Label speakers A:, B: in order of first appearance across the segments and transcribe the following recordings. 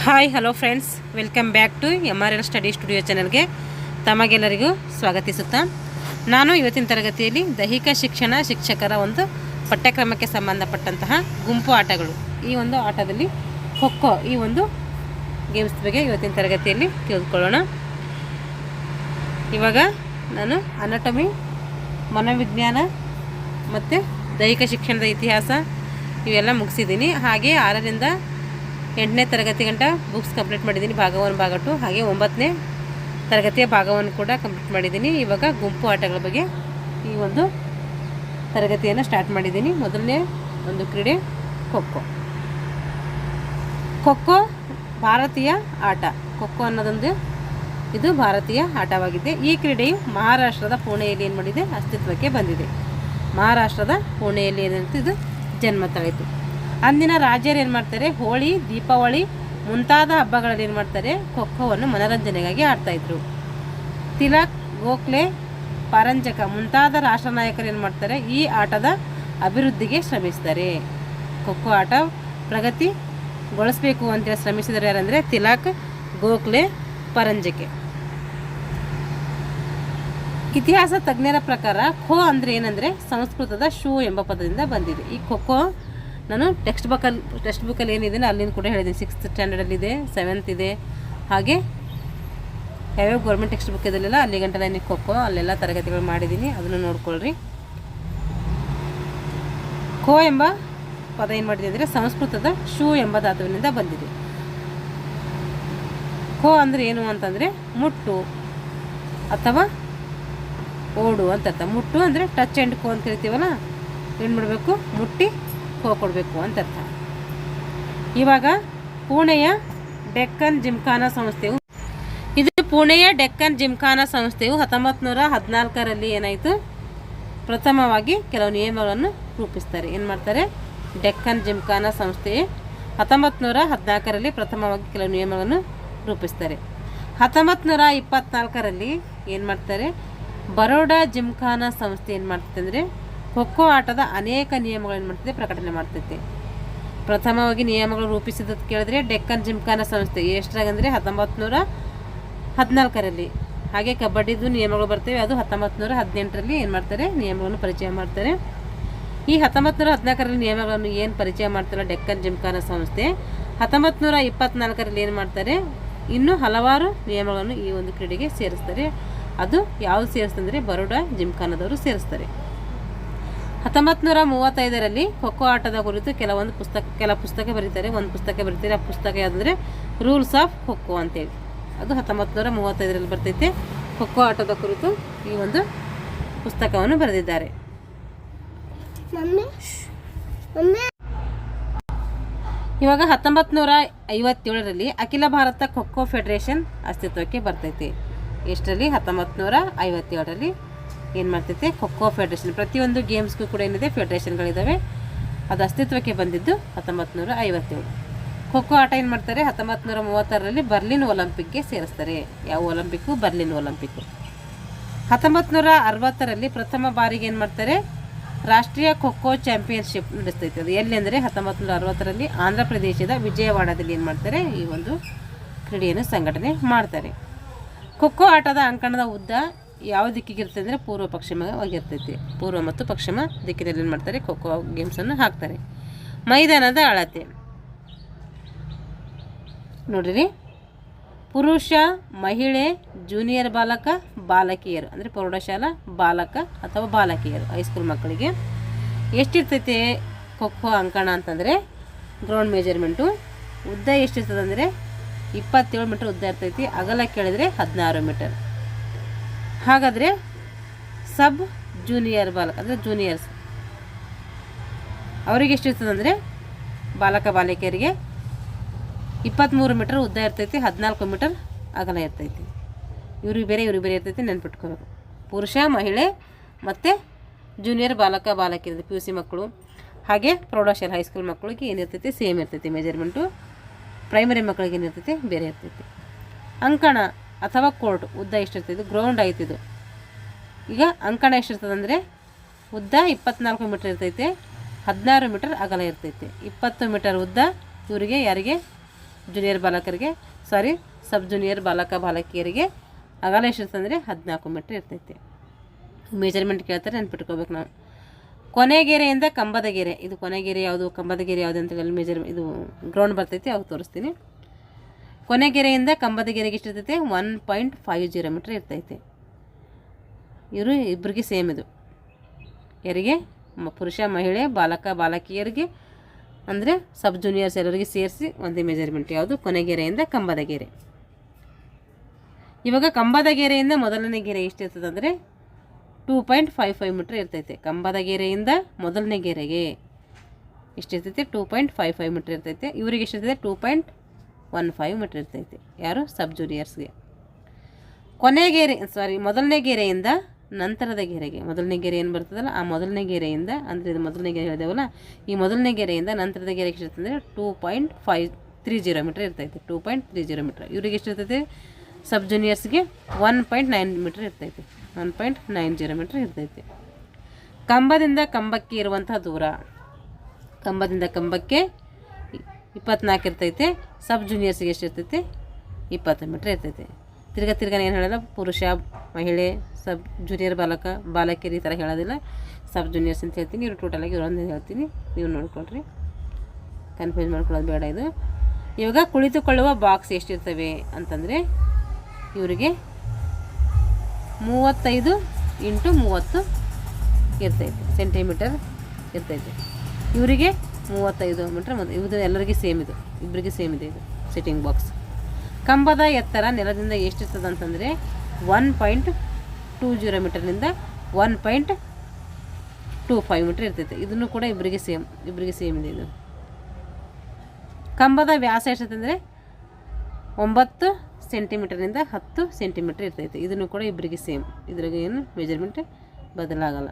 A: Hi hello friends, welcome back to MRL study studio ಚಾನಲ್ಗೆ ತಮಗೆಲ್ಲರಿಗೂ ಸ್ವಾಗತಿಸುತ್ತಾ ನಾನು ಇವತ್ತಿನ ತರಗತಿಯಲ್ಲಿ ದೈಹಿಕ ಶಿಕ್ಷಣ ಶಿಕ್ಷಕರ ಒಂದು ಪಠ್ಯಕ್ರಮಕ್ಕೆ ಸಂಬಂಧಪಟ್ಟಂತಹ ಗುಂಪು ಆಟಗಳು, ಈ ಒಂದು ಆಟದಲ್ಲಿ ಖೋಖೋ ಈ ಒಂದು ಗೇಮ್ಸ್ ಬಗ್ಗೆ ಇವತ್ತಿನ ತರಗತಿಯಲ್ಲಿ ತಿಳಿದುಕೊಳ್ಳೋಣ. ಇವಾಗ ನಾನು ಅನಾಟಮಿ, ಮನೋವಿಜ್ಞಾನ ಮತ್ತು ದೈಹಿಕ ಶಿಕ್ಷಣದ ಇತಿಹಾಸ ಇವೆಲ್ಲ ಮುಗಿಸಿದ್ದೀನಿ. ಹಾಗೆ 6ರಿಂದ 8ನೇ ತರಗತಿ ಗಂಟ ಬುಕ್ಸ್ ಕಂಪ್ಲೀಟ್ ಮಾಡಿದ್ದೀನಿ, ಭಾಗ 1 ಭಾಗ 2. ಹಾಗೆ 9ನೇ ತರಗತಿಯ ಭಾಗ 1 ಕೂಡ ಕಂಪ್ಲೀಟ್ ಮಾಡಿದ್ದೀನಿ. ಇವಾಗ ಗುಂಪು ಆಟಗಳ ಬಗ್ಗೆ ಈ ಒಂದು ತರಗತಿಯನ್ನು ಸ್ಟಾರ್ಟ್ ಮಾಡಿದ್ದೀನಿ. ಮೊದಲನೇ ಒಂದು ಕ್ರೀಡೆ ಖೋಖೋ. ಖೋಖೋ ಭಾರತೀಯ ಆಟ. ಖೋಖೋ ಅನ್ನೋದೊಂದು ಇದು ಭಾರತೀಯ ಆಟವಾಗಿದೆ. ಈ ಕ್ರೀಡೆಯು ಮಹಾರಾಷ್ಟ್ರದ ಪುಣೆಯಲ್ಲಿ ಏನು ಮಾಡಿದೆ, ಅಸ್ತಿತ್ವಕ್ಕೆ ಬಂದಿದೆ. ಮಹಾರಾಷ್ಟ್ರದ ಪುಣೆಯಲ್ಲಿ ಏನಂತ ಇದು ಜನ್ಮ ತಳೆಯಿತು. ಅಂದಿನ ರಾಜ್ಯರು ಏನು ಮಾಡ್ತಾರೆ, ಹೋಳಿ, ದೀಪಾವಳಿ ಮುಂತಾದ ಹಬ್ಬಗಳಲ್ಲಿ ಏನು ಮಾಡ್ತಾರೆ, ಖೋಖೋವನ್ನು ಮನೋರಂಜನೆಗಾಗಿ ಆಡ್ತಾಯಿದ್ರು. ತಿಲಕ್, ಗೋಖಲೆ, ಪರಂಜಕ ಮುಂತಾದ ರಾಷ್ಟ್ರ ನಾಯಕರು ಏನು ಮಾಡ್ತಾರೆ, ಈ ಆಟದ ಅಭಿವೃದ್ಧಿಗೆ ಶ್ರಮಿಸ್ತಾರೆ. ಖೋಖೋ ಆಟ ಪ್ರಗತಿಗೊಳಿಸಬೇಕು ಅಂತೇಳಿ ಶ್ರಮಿಸಿದರೆ ಯಾರಂದರೆ ತಿಲಕ್, ಗೋಖಲೆ, ಪರಂಜಕೆ. ಇತಿಹಾಸ ತಜ್ಞರ ಪ್ರಕಾರ ಖೋ ಅಂದರೆ ಏನಂದರೆ ಸಂಸ್ಕೃತದ ಶೂ ಎಂಬ ಪದದಿಂದ ಬಂದಿದೆ. ಈ ಖೋಖೋ ನಾನು ಟೆಕ್ಸ್ಟ್ ಬುಕ್ಕಲ್ಲಿ ಏನಿದೆ ಅಲ್ಲಿಂದ ಕೂಡ ಹೇಳಿದ್ದೀನಿ. 6th ಸ್ಟ್ಯಾಂಡರ್ಡಲ್ಲಿದೆ, 7th ಇದೆ. ಹಾಗೆ ಯಾವ್ಯಾವ ಗೌರ್ಮೆಂಟ್ ಟೆಕ್ಸ್ಟ್ ಬುಕ್ ಇದೆಲ್ಲ ಅಲ್ಲಿ ಗಂಟೆ ನಾನು ಖೋಖೋ ಅಲ್ಲೆಲ್ಲ ತರಗತಿಗಳು ಮಾಡಿದ್ದೀನಿ, ಅದನ್ನು ನೋಡ್ಕೊಳ್ರಿ. ಖೋ ಎಂಬ ಪದ ಏನು ಮಾಡಿದೆ ಅಂದರೆ ಸಂಸ್ಕೃತದ ಶೂ ಎಂಬ ಧಾತುವಿನಿಂದ ಬಂದಿದೆ. ಖೋ ಅಂದರೆ ಏನು ಅಂತಂದರೆ ಮುಟ್ಟು ಅಥವಾ ಓಡು ಅಂತ ಅರ್ಥ. ಮುಟ್ಟು ಅಂದರೆ ಟಚ್ ಆ್ಯಂಡ್ ಖೋ ಅಂತ ಹೇಳ್ತೀವಲ್ಲ, ಏನು ಮಾಡಬೇಕು, ಮುಟ್ಟಿ ಖೋ ಕೊಡಬೇಕು ಅಂತ ಅರ್ಥ. ಇವಾಗ ಪುಣೆಯ ಡೆಕ್ಕನ್ ಜಿಮ್ಖಾನಾ ಸಂಸ್ಥೆಯು ಪುಣೆಯ ಡೆಕ್ಕನ್ ಜಿಮ್ಖಾನಾ ಸಂಸ್ಥೆಯು 1914ರಲ್ಲಿ ಏನಾಯಿತು, ಪ್ರಥಮವಾಗಿ ಕೆಲವು ನಿಯಮಗಳನ್ನು ರೂಪಿಸ್ತಾರೆ. ಏನು ಮಾಡ್ತಾರೆ, ಡೆಕ್ಕನ್ ಜಿಮ್ಖಾನಾ ಸಂಸ್ಥೆ 1914ರಲ್ಲಿ ಪ್ರಥಮವಾಗಿ ಕೆಲವು ನಿಯಮಗಳನ್ನು ರೂಪಿಸ್ತಾರೆ. 1924ರಲ್ಲಿ ಏನು ಮಾಡ್ತಾರೆ, ಬರೋಡಾ ಜಿಮ್ಖಾನಾ ಸಂಸ್ಥೆ ಏನು ಮಾಡ್ತೈತೆ ಅಂದರೆ ಖೋಖೋ ಆಟದ ಅನೇಕ ನಿಯಮಗಳು ಏನು ಮಾಡ್ತದೆ, ಪ್ರಕಟಣೆ ಮಾಡ್ತೈತೆ. ಪ್ರಥಮವಾಗಿ ನಿಯಮಗಳು ರೂಪಿಸಿದ್ದು ಕೇಳಿದ್ರೆ ಡೆಕ್ಕನ್ ಜಿಮ್ಖಾನಾ ಸಂಸ್ಥೆ ಎಷ್ಟಾಗಂದರೆ 1914ರಲ್ಲಿ. ಹಾಗೆ ಕಬಡ್ಡಿದು ನಿಯಮಗಳು ಬರ್ತವೆ, ಅದು 1918ರಲ್ಲಿ ಏನು ಮಾಡ್ತಾರೆ, ನಿಯಮಗಳನ್ನು ಪರಿಚಯ ಮಾಡ್ತಾರೆ. ಈ 1914ರಲ್ಲಿ ನಿಯಮಗಳನ್ನು ಏನು ಪರಿಚಯ ಮಾಡ್ತಾರೆ ಡೆಕ್ಕನ್ ಜಿಮ್ಖಾನಾ ಸಂಸ್ಥೆ, 1924ರಲ್ಲಿ ಏನು ಮಾಡ್ತಾರೆ, ಇನ್ನೂ ಹಲವಾರು ನಿಯಮಗಳನ್ನು ಈ ಒಂದು ಕ್ರೀಡೆಗೆ ಸೇರಿಸ್ತಾರೆ. ಅದು ಯಾವುದು ಸೇರಿಸ್ತಂದರೆ ಬರೋಡಾ ಜಿಮ್ಖಾನಾದವರು ಸೇರಿಸ್ತಾರೆ. 1935ರಲ್ಲಿ ಖೋಖೋ ಆಟದ ಕುರಿತು ಕೆಲ ಪುಸ್ತಕ ಬರೀತಾರೆ. ಒಂದು ಪುಸ್ತಕ ಬರೀತಾರೆ. ಆ ಪುಸ್ತಕ ಯಾವುದಂದರೆ ರೂಲ್ಸ್ ಆಫ್ ಖೋಖೋ ಅಂತೇಳಿ. ಅದು 1935ರಲ್ಲಿ ಬರ್ತೈತೆ. ಖೋಖೋ ಆಟದ ಕುರಿತು ಈ ಒಂದು ಪುಸ್ತಕವನ್ನು ಬರೆದಿದ್ದಾರೆ. ಇವಾಗ 1957ರಲ್ಲಿ ಅಖಿಲ ಭಾರತ ಖೋಖೋ ಫೆಡರೇಷನ್ ಅಸ್ತಿತ್ವಕ್ಕೆ ಬರ್ತೈತೆ. ಎಷ್ಟರಲ್ಲಿ, 1957ರಲ್ಲಿ ಏನು ಮಾಡ್ತೈತೆ, ಖೋಖೋ ಫೆಡರೇಷನ್. ಪ್ರತಿಯೊಂದು ಗೇಮ್ಸ್ಗೂ ಕೂಡ ಏನಿದೆ, ಫೆಡರೇಷನ್ಗಳಿದ್ದಾವೆ. ಅದು ಅಸ್ತಿತ್ವಕ್ಕೆ ಬಂದಿದ್ದು 1957. ಖೋಖೋ ಆಟ ಏನು ಮಾಡ್ತಾರೆ, 1936ರಲ್ಲಿ ಬರ್ಲಿನ್ ಒಲಿಂಪಿಕ್ಗೆ ಸೇರಿಸ್ತಾರೆ. ಯಾವ ಒಲಿಂಪಿಕ್ಕು, ಬರ್ಲಿನ್ ಒಲಿಂಪಿಕ್ಕು. 1960ರಲ್ಲಿ ಪ್ರಥಮ ಬಾರಿಗೆ ಏನು ಮಾಡ್ತಾರೆ, ರಾಷ್ಟ್ರೀಯ ಖೋಖೋ ಚಾಂಪಿಯನ್ಶಿಪ್ ನಡೆಸ್ತೈತೆ. ಅದು ಎಲ್ಲಿ ಅಂದರೆ 1960ರಲ್ಲಿ ಆಂಧ್ರ ಪ್ರದೇಶದ ವಿಜಯವಾಡದಲ್ಲಿ ಏನು ಮಾಡ್ತಾರೆ, ಈ ಒಂದು ಕ್ರೀಡೆಯನ್ನು ಸಂಘಟನೆ ಮಾಡ್ತಾರೆ. ಖೋಖೋ ಆಟದ ಅಂಕಣದ ಉದ್ದ ಯಾವ ದಿಕ್ಕಿಗಿರ್ತದೆ ಅಂದರೆ ಪೂರ್ವ ಪಶ್ಚಿಮವಾಗಿರ್ತೈತಿ. ಪೂರ್ವ ಮತ್ತು ಪಶ್ಚಿಮ ದಿಕ್ಕಿನಲ್ಲಿ ಏನು ಮಾಡ್ತಾರೆ, ಖೋಖೋ ಗೇಮ್ಸನ್ನು ಹಾಕ್ತಾರೆ. ಮೈದಾನದ ಅಳತೆ ನೋಡಿರಿ, ಪುರುಷ, ಮಹಿಳೆ, ಜೂನಿಯರ್ ಬಾಲಕ, ಬಾಲಕಿಯರು ಅಂದರೆ ಪ್ರೌಢಶಾಲಾ ಬಾಲಕ ಅಥವಾ ಬಾಲಕಿಯರು, ಹೈಸ್ಕೂಲ್ ಮಕ್ಕಳಿಗೆ ಎಷ್ಟಿರ್ತೈತೆ ಖೋಖೋ ಅಂಕಣ ಅಂತಂದರೆ, ಗ್ರೌಂಡ್ ಮೆಜರ್ಮೆಂಟು ಉದ್ದ ಎಷ್ಟಿರ್ತದೆ ಅಂದರೆ 27 ಮೀಟರ್ ಉದ್ದ ಇರ್ತೈತಿ. ಅಗಲ ಕೇಳಿದರೆ 16 ಮೀಟರ್. ಹಾಗಾದರೆ ಸಬ್ ಜೂನಿಯರ್ ಬಾಲಕ ಅಂದರೆ ಜೂನಿಯರ್ಸ್ ಅವರಿಗೆ ಎಷ್ಟಿರ್ತದೆ ಅಂದರೆ, ಬಾಲಕ ಬಾಲಿಕೆಯರಿಗೆ 23 ಮೀಟರ್ ಉದ್ದ ಇರ್ತೈತಿ, 14 ಮೀಟರ್ ಅಗಲ ಇರ್ತೈತಿ. ಇವ್ರಿಗೆ ಬೇರೆ ಇರ್ತೈತಿ, ನೆನ್ಪಿಟ್ಕೋಬೇಕು. ಪುರುಷ, ಮಹಿಳೆ ಮತ್ತು ಜೂನಿಯರ್ ಬಾಲಕ ಬಾಲಕಿಯರು PUC ಮಕ್ಕಳು, ಹಾಗೆ ಪ್ರೌಢಶಾಲಾ ಹೈಸ್ಕೂಲ್ ಮಕ್ಕಳಿಗೆ ಏನಿರ್ತೈತಿ, ಸೇಮ್ ಇರ್ತೈತಿ ಮೆಜರ್ಮೆಂಟು. ಪ್ರೈಮರಿ ಮಕ್ಕಳಿಗೆ ಏನಿರ್ತೈತಿ, ಬೇರೆ ಇರ್ತೈತಿ. ಅಂಕಣ ಅಥವಾ ಕೋರ್ಟ್ ಉದ್ದ ಎಷ್ಟಿರ್ತೈತಿ, ಗ್ರೌಂಡ್ ಆಯ್ತಿದು. ಈಗ ಅಂಕಣ ಎಷ್ಟಿರ್ತದೆ ಅಂದರೆ ಉದ್ದ 24 ಮೀಟರ್ ಇರ್ತೈತೆ, 16 ಮೀಟರ್ ಅಗಲ ಇರ್ತೈತೆ. 20 ಮೀಟರ್ ಉದ್ದ ಇವರಿಗೆ, ಯಾರಿಗೆ, ಜೂನಿಯರ್ ಬಾಲಕರಿಗೆ ಸಬ್ ಜೂನಿಯರ್ ಬಾಲಕ ಬಾಲಕಿಯರಿಗೆ ಅಗಲ ಎಷ್ಟಿರ್ತಂದರೆ 14 ಮೀಟ್ರ್ ಇರ್ತೈತೆ. ಮೆಜರ್ಮೆಂಟ್ ಕೇಳ್ತಾರೆ, ನೆನ್ಪಿಟ್ಕೋಬೇಕು ನಾವು. ಕೊನೆಗೆರೆಯಿಂದ ಕಂಬದ ಗೆರೆ, ಇದು ಕೊನೆಗೆರೆ ಯಾವುದು ಕಂಬದ ಗೆರೆ ಯಾವುದು ಅಂತ ಹೇಳಿ ಇದು ಗ್ರೌಂಡ್ ಬರ್ತೈತಿ, ಅವಾಗ ತೋರಿಸ್ತೀನಿ. ಕೊನೆಗೆರೆಯಿಂದ ಕಂಬದ ಗೆರೆಗೆ ಎಷ್ಟಿರ್ತೈತೆ 1.50 ಮೀಟ್ರ್ ಇರ್ತೈತೆ. ಇವರು ಇಬ್ಬರಿಗೆ ಸೇಮ್ ಇದು. ಯಾರಿಗೆ ಪುರುಷ ಮಹಿಳೆ ಬಾಲಕ ಬಾಲಕಿಯರಿಗೆ ಅಂದರೆ ಸಬ್ ಜೂನಿಯರ್ಸ್ ಎಲ್ಲರಿಗೆ ಸೇರಿಸಿ ಒಂದೇ ಮೆಜರ್ಮೆಂಟ್. ಯಾವುದು ಕೊನೆಗೆರೆಯಿಂದ ಕಂಬದ ಗೆರೆ. ಇವಾಗ ಕಂಬದ ಗೆರೆಯಿಂದ ಮೊದಲನೇ ಗೆರೆ ಎಷ್ಟಿರ್ತದೆ ಅಂದರೆ 2.55 ಮೀಟ್ರ್ ಇರ್ತೈತೆ. ಕಂಬದ ಗೆರೆಯಿಂದ ಮೊದಲನೇ ಗೆರೆಗೆ ಎಷ್ಟಿರ್ತೈತೆ 2.55 ಮೀಟ್ರ್ ಇರ್ತೈತೆ. ಇವರಿಗೆ ಎಷ್ಟಿರ್ತೈತೆ 2.15 ಮೀಟ್ರ್ ಇರ್ತೈತೆ. ಯಾರು ಸಬ್ ಜೂನಿಯರ್ಸ್ಗೆ. ಮೊದಲನೇ ಗೆರೆಯಿಂದ ನಂತರದ ಗೆರೆಗೆ, ಮೊದಲನೇ ಗೆರೆ ಏನು ಬರ್ತದಲ್ಲ ಆ ಮೊದಲನೇ ಗೆರೆಯಿಂದ, ಅಂದರೆ ಇದು ಮೊದಲನೇ ಗೆರೆ ಹೇಳಿದೆವಲ್ಲ, ಈ ಮೊದಲನೇ ಗೆರೆಯಿಂದ ನಂತರದ ಗೆರೆಗೆ ಎಷ್ಟಿರ್ತಂದರೆ 2.530 ಮೀಟ್ರ್ ಇರ್ತೈತೆ. 2.30 ಮೀಟ್ರ್. ಇವರಿಗೆ ಎಷ್ಟಿರ್ತೈತೆ ಸಬ್ ಜೂನಿಯರ್ಸ್ಗೆ 1.9 ಮೀಟ್ರ್ ಇರ್ತೈತೆ. 1.90 ಮೀಟ್ರ್ ಇರ್ತೈತೆ. ಕಂಬದಿಂದ ಕಂಬಕ್ಕೆ ಇರುವಂಥ ದೂರ, ಕಂಬದಿಂದ ಕಂಬಕ್ಕೆ 24 ಇರ್ತೈತೆ. ಸಬ್ ಜೂನಿಯರ್ಸ್ಗೆ ಎಷ್ಟಿರ್ತೈತೆ 20 ಮೀಟ್ರ್ ಇರ್ತೈತೆ. ತಿರ್ಗಾ ಏನು ಹೇಳಲ್ಲ, ಪುರುಷ ಮಹಿಳೆ ಸಬ್ ಜೂನಿಯರ್ ಬಾಲಕ ಬಾಲಕಿಯರು ಈ ಥರ ಹೇಳೋದಿಲ್ಲ, ಸಬ್ ಜೂನಿಯರ್ಸ್ ಅಂತ ಹೇಳ್ತೀನಿ. ಇವರು ಟೋಟಲಾಗಿ ಒಂದು ಹೇಳ್ತೀನಿ, ನೀವು ನೋಡ್ಕೊಳ್ರಿ, ಕನ್ಫ್ಯೂಸ್ ಮಾಡ್ಕೊಳ್ಳೋದು ಬೇಡ. ಇದು ಇವಾಗ ಕುಳಿತುಕೊಳ್ಳುವ ಬಾಕ್ಸ್ ಎಷ್ಟಿರ್ತವೆ ಅಂತಂದರೆ ಇವರಿಗೆ 35 × 30 ಇರ್ತೈತೆ ಸೆಂಟಿಮೀಟರ್ ಇರ್ತೈತೆ. ಇವರಿಗೆ 35 ಮೀಟ್ರ್. ಇದು ಎಲ್ಲರಿಗೆ ಸೇಮ್, ಇದು ಇಬ್ಬರಿಗೆ ಸೇಮ್ ಇದೆ. ಇದು ಸಿಟ್ಟಿಂಗ್ ಬಾಕ್ಸ್. ಕಂಬದ ಎತ್ತರ ನೆಲದಿಂದ ಎಷ್ಟಿರ್ತದೆ ಅಂತಂದರೆ 1.20 ಮೀಟರ್ನಿಂದ 1.25 ಮೀಟ್ರ್ ಇರ್ತೈತೆ. ಇದನ್ನು ಕೂಡ ಇಬ್ಬರಿಗೆ ಸೇಮ್ ಇದೆ. ಇದು ಕಂಬದ ವ್ಯಾಸ ಎಷ್ಟಿರ್ತಂದರೆ 9 ಸೆಂಟಿಮೀಟರ್ನಿಂದ 10 ಸೆಂಟಿಮೀಟ್ರ್ ಇರ್ತೈತೆ. ಇದನ್ನು ಕೂಡ ಇಬ್ಬರಿಗೆ ಸೇಮ್. ಇದ್ರಾಗ ಏನು ಮೆಜರ್ಮೆಂಟ್ ಬದಲಾಗಲ್ಲ.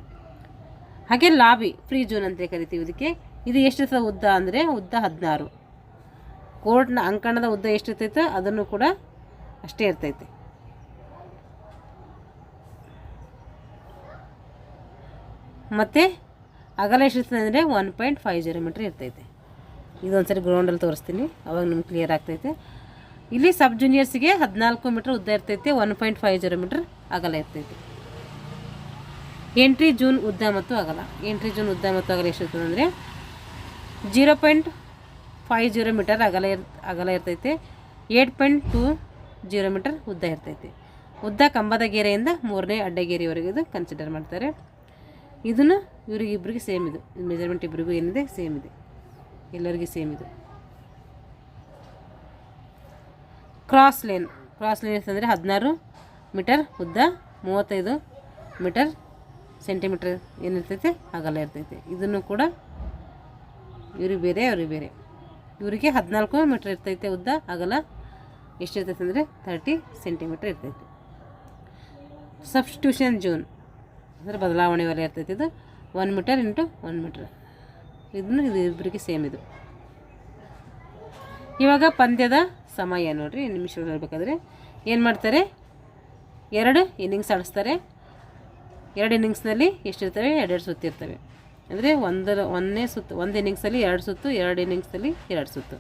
A: ಹಾಗೆ ಲಾಬಿ ಫ್ರೀ ಜೋನ್ ಅಂತ ಕರಿತೀವಿ ಇದಕ್ಕೆ. ಇದು ಎಷ್ಟಿರ್ತದೆ ಉದ್ದ ಅಂದರೆ ಉದ್ದ 16. ಕೋರ್ಟ್ನ ಅಂಕಣದ ಉದ್ದ ಎಷ್ಟಿರ್ತೈತೆ ಅದನ್ನು ಕೂಡ ಅಷ್ಟೇ ಇರ್ತೈತೆ. ಮತ್ತು ಅಗಲ ಎಷ್ಟಿರ್ತದೆ ಅಂದರೆ 1.50 ಮೀಟ್ರ್ ಇರ್ತೈತೆ. ಇದೊಂದ್ಸರಿ ಗ್ರೌಂಡಲ್ಲಿ ತೋರಿಸ್ತೀನಿ, ಅವಾಗ ನಿಮ್ಗೆ ಕ್ಲಿಯರ್ ಆಗ್ತೈತೆ. ಇಲ್ಲಿ ಸಬ್ ಜೂನಿಯರ್ಸಿಗೆ 14 ಮೀಟ್ರ್ ಉದ್ದ ಇರ್ತೈತೆ. 1.50 ಮೀಟ್ರ್ ಅಗಲ ಇರ್ತೈತೆ. ಎಂಟ್ರಿ ಜೂನ್ ಉದ್ದ ಮತ್ತು ಅಗಲ. ಎಂಟ್ರಿ ಜೂನ್ ಉದ್ದ ಮತ್ತು ಅಗಲ ಎಷ್ಟಿರ್ತದೆ ಅಂದರೆ 0.50 ಮೀಟರ್ ಅಗಲ ಇರ್ತೈತೆ. 8.20 ಮೀಟರ್ ಉದ್ದ ಇರ್ತೈತೆ. ಉದ್ದ ಕಂಬದ ಗೆರೆಯಿಂದ 3ನೇ ಅಡ್ಡಗೆರೆಯವರೆಗೆ ಇದು ಕನ್ಸಿಡರ್ ಮಾಡ್ತಾರೆ. ಇದನ್ನು ಇಬ್ಬರಿಗೆ ಸೇಮ್. ಇದು ಮೆಜರ್ಮೆಂಟ್ ಇಬ್ಬರಿಗೂ ಏನಿದೆ ಸೇಮ್ ಇದೆ, ಎಲ್ಲರಿಗೂ ಸೇಮ್ ಇದು. ಕ್ರಾಸ್ ಲೈನ್ ಅಂತಂದರೆ 16 ಮೀಟರ್ ಉದ್ದ, 35 ಮೀಟರ್ ಸೆಂಟಿಮೀಟರ್ ಏನಿರ್ತೈತೆ ಅಗಲ ಇರ್ತೈತೆ. ಇದನ್ನು ಕೂಡ ಇವ್ರಿಗೆ ಬೇರೆ ಅವ್ರಿಗೆ ಬೇರೆ. ಇವರಿಗೆ 14 ಮೀಟ್ರ್ ಇರ್ತೈತೆ ಉದ್ದ, ಅಗಲ ಎಷ್ಟಿರ್ತೈತೆ ಅಂದರೆ 30 ಸೆಂಟಿಮೀಟ್ರ್ ಇರ್ತೈತೆ. ಸಬ್ಸ್ಟಿಟ್ಯೂಷನ್ ಜೋನ್ ಅಂದರೆ ಬದಲಾವಣೆ ವಲಯ ಇರ್ತೈತೆ. ಇದು 1 ಮೀಟರ್ × 1 ಮೀಟ್ರ್. ಇದು ಇಬ್ಬರಿಗೆ ಸೇಮ್ ಇದು. ಇವಾಗ ಪಂದ್ಯದ ಸಮಯ ನೋಡಿರಿ, ನಿಮಿಷಗಳು ಹೇಳಬೇಕಾದ್ರೆ ಏನು ಮಾಡ್ತಾರೆ, 2 ಇನ್ನಿಂಗ್ಸ್ ಆಡಿಸ್ತಾರೆ. 2 ಇನ್ನಿಂಗ್ಸ್ನಲ್ಲಿ ಎಷ್ಟಿರ್ತವೆ 2 ಸುತ್ತಿರ್ತವೆ. ಅಂದರೆ ಒಂದನೇ ಸುತ್ತು, ಒಂದು ಇನ್ನಿಂಗ್ಸಲ್ಲಿ 2 ಸುತ್ತು, 2 ಇನ್ನಿಂಗ್ಸಲ್ಲಿ 2 ಸುತ್ತು.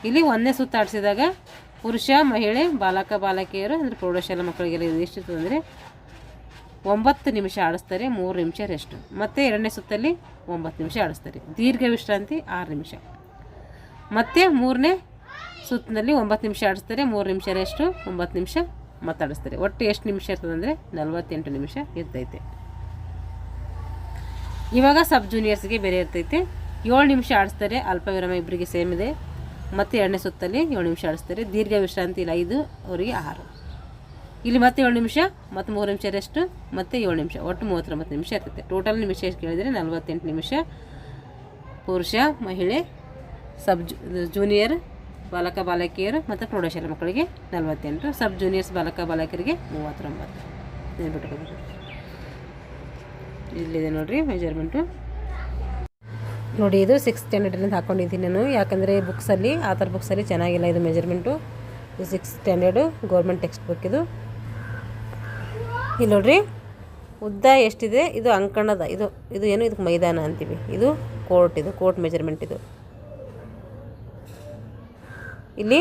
A: ಇಲ್ಲಿ 1ನೇ ಸುತ್ತು ಆಡಿಸಿದಾಗ ಪುರುಷ ಮಹಿಳೆ ಬಾಲಕ ಬಾಲಕಿಯರು ಅಂದರೆ ಪ್ರೌಢಶಾಲಾ ಮಕ್ಕಳಿಗೆಲ್ಲ ಎಷ್ಟಿರ್ತದೆ ಅಂದರೆ 9 ನಿಮಿಷ ಆಡಿಸ್ತಾರೆ, 3 ನಿಮಿಷ ರೆಸ್ಟು. ಮತ್ತು 2ನೇ ಸುತ್ತಲ್ಲಿ 9 ನಿಮಿಷ ಆಡಿಸ್ತಾರೆ. ದೀರ್ಘ ವಿಶ್ರಾಂತಿ 6 ನಿಮಿಷ. ಮತ್ತು 3ನೇ ಸುತ್ತಿನಲ್ಲಿ 9 ನಿಮಿಷ ಆಡಿಸ್ತಾರೆ, 3 ನಿಮಿಷ ರೆಸ್ಟು, 9 ನಿಮಿಷ ಮಾತಾಡಿಸ್ತಾರೆ. ಒಟ್ಟು ಎಷ್ಟು ನಿಮಿಷ ಇರ್ತದೆ ಅಂದರೆ 48 ನಿಮಿಷ ಇರ್ತೈತೆ. ಇವಾಗ ಸಬ್ ಜೂನಿಯರ್ಸ್ಗೆ ಬೇರೆ ಇರ್ತೈತೆ. 7 ನಿಮಿಷ ಆಡಿಸ್ತಾರೆ, ಅಲ್ಪ ವಿರಾಮ ಇಬ್ಬರಿಗೆ ಸೇಮ್ ಇದೆ. ಮತ್ತು 2ನೇ ಸುತ್ತಲ್ಲಿ 7 ನಿಮಿಷ ಆಡಿಸ್ತಾರೆ. ದೀರ್ಘ ವಿಶ್ರಾಂತಿ ಇಲ್ಲಿ 5, ಅವರಿಗೆ 6. ಇಲ್ಲಿ ಮತ್ತೆ 7 ನಿಮಿಷ, ಮತ್ತು 3 ನಿಮಿಷ ರೆಸ್ಟು, ಮತ್ತು 7 ನಿಮಿಷ, ಒಟ್ಟು 39 ನಿಮಿಷ ಇರ್ತೈತೆ. ಟೋಟಲ್ ನಿಮಿಷ ಎಷ್ಟು ಕೇಳಿದರೆ 48 ನಿಮಿಷ. ಪುರುಷ ಮಹಿಳೆ ಜೂನಿಯರ್ ಬಾಲಕ ಬಾಲಕಿಯರು ಮತ್ತು ಪ್ರೌಢಶಾಲಾ ಮಕ್ಕಳಿಗೆ 48, ಸಬ್ ಜೂನಿಯರ್ಸ್ ಬಾಲಕ ಬಾಲಕಿಯರಿಗೆ 39. ನೆನ್ಬಿಟ್ಕೋಬೇಕು. ಇಲ್ಲಿದೆ ನೋಡಿರಿ ಮೆಜರ್ಮೆಂಟು. ನೋಡಿ ಇದು 6th ಸ್ಟ್ಯಾಂಡರ್ಡಿಂದ ಹಾಕ್ಕೊಂಡಿದ್ದೀನಿ ನಾನು, ಯಾಕಂದರೆ ಬುಕ್ಸಲ್ಲಿ ಆ ಥರ ಬುಕ್ಸಲ್ಲಿ ಚೆನ್ನಾಗಿಲ್ಲ ಇದು ಮೆಜರ್ಮೆಂಟು. ಇದು 6th standard government text book ಇದು. ಇಲ್ಲಿ ನೋಡಿರಿ ಉದ್ದ ಎಷ್ಟಿದೆ, ಇದು ಅಂಕಣದ, ಇದು ಏನು ಇದಕ್ಕೆ ಮೈದಾನ ಅಂತೀವಿ, ಇದು ಕೋರ್ಟ್ ಮೆಜರ್ಮೆಂಟ್ ಇದು. ಇಲ್ಲಿ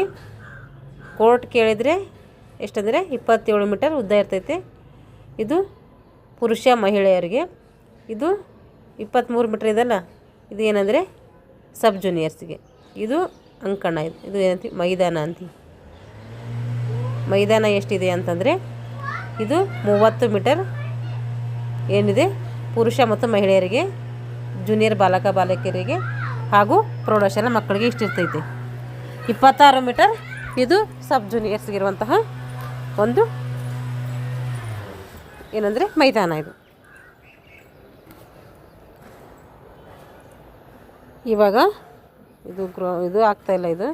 A: ಕೋರ್ಟ್ ಕೇಳಿದರೆ ಎಷ್ಟಂದರೆ 27 ಮೀಟರ್ ಉದ್ದ ಇರ್ತೈತೆ. ಇದು ಪುರುಷ ಮಹಿಳೆಯರಿಗೆ. ಇದು 23 ಮೀಟರ್ ಇದಲ್ಲ, ಇದು ಏನಂದರೆ ಸಬ್ ಜೂನಿಯರ್ಸ್ಗೆ. ಇದು ಅಂಕಣ, ಇದು ಏನಂತೀವಿ ಮೈದಾನ ಅಂತೀವಿ. ಮೈದಾನ ಎಷ್ಟಿದೆ ಅಂತಂದರೆ ಇದು 30 ಮೀಟರ್ ಏನಿದೆ ಪುರುಷ ಮತ್ತು ಮಹಿಳೆಯರಿಗೆ, ಜೂನಿಯರ್ ಬಾಲಕ ಬಾಲಕಿಯರಿಗೆ ಹಾಗೂ ಪ್ರೌಢಶಾಲಾ ಮಕ್ಕಳಿಗೆ ಇಷ್ಟಿರ್ತೈತೆ. 26 ಮೀಟರ್ ಇದು ಸಬ್ ಜೂನಿಯರ್ಸ್ಗಿರುವಂತಹ ಒಂದು ಏನಂದರೆ ಮೈದಾನ. ಇವಾಗ ಇದು ಆಗ್ತಾಯಿಲ್ಲ. ಇದು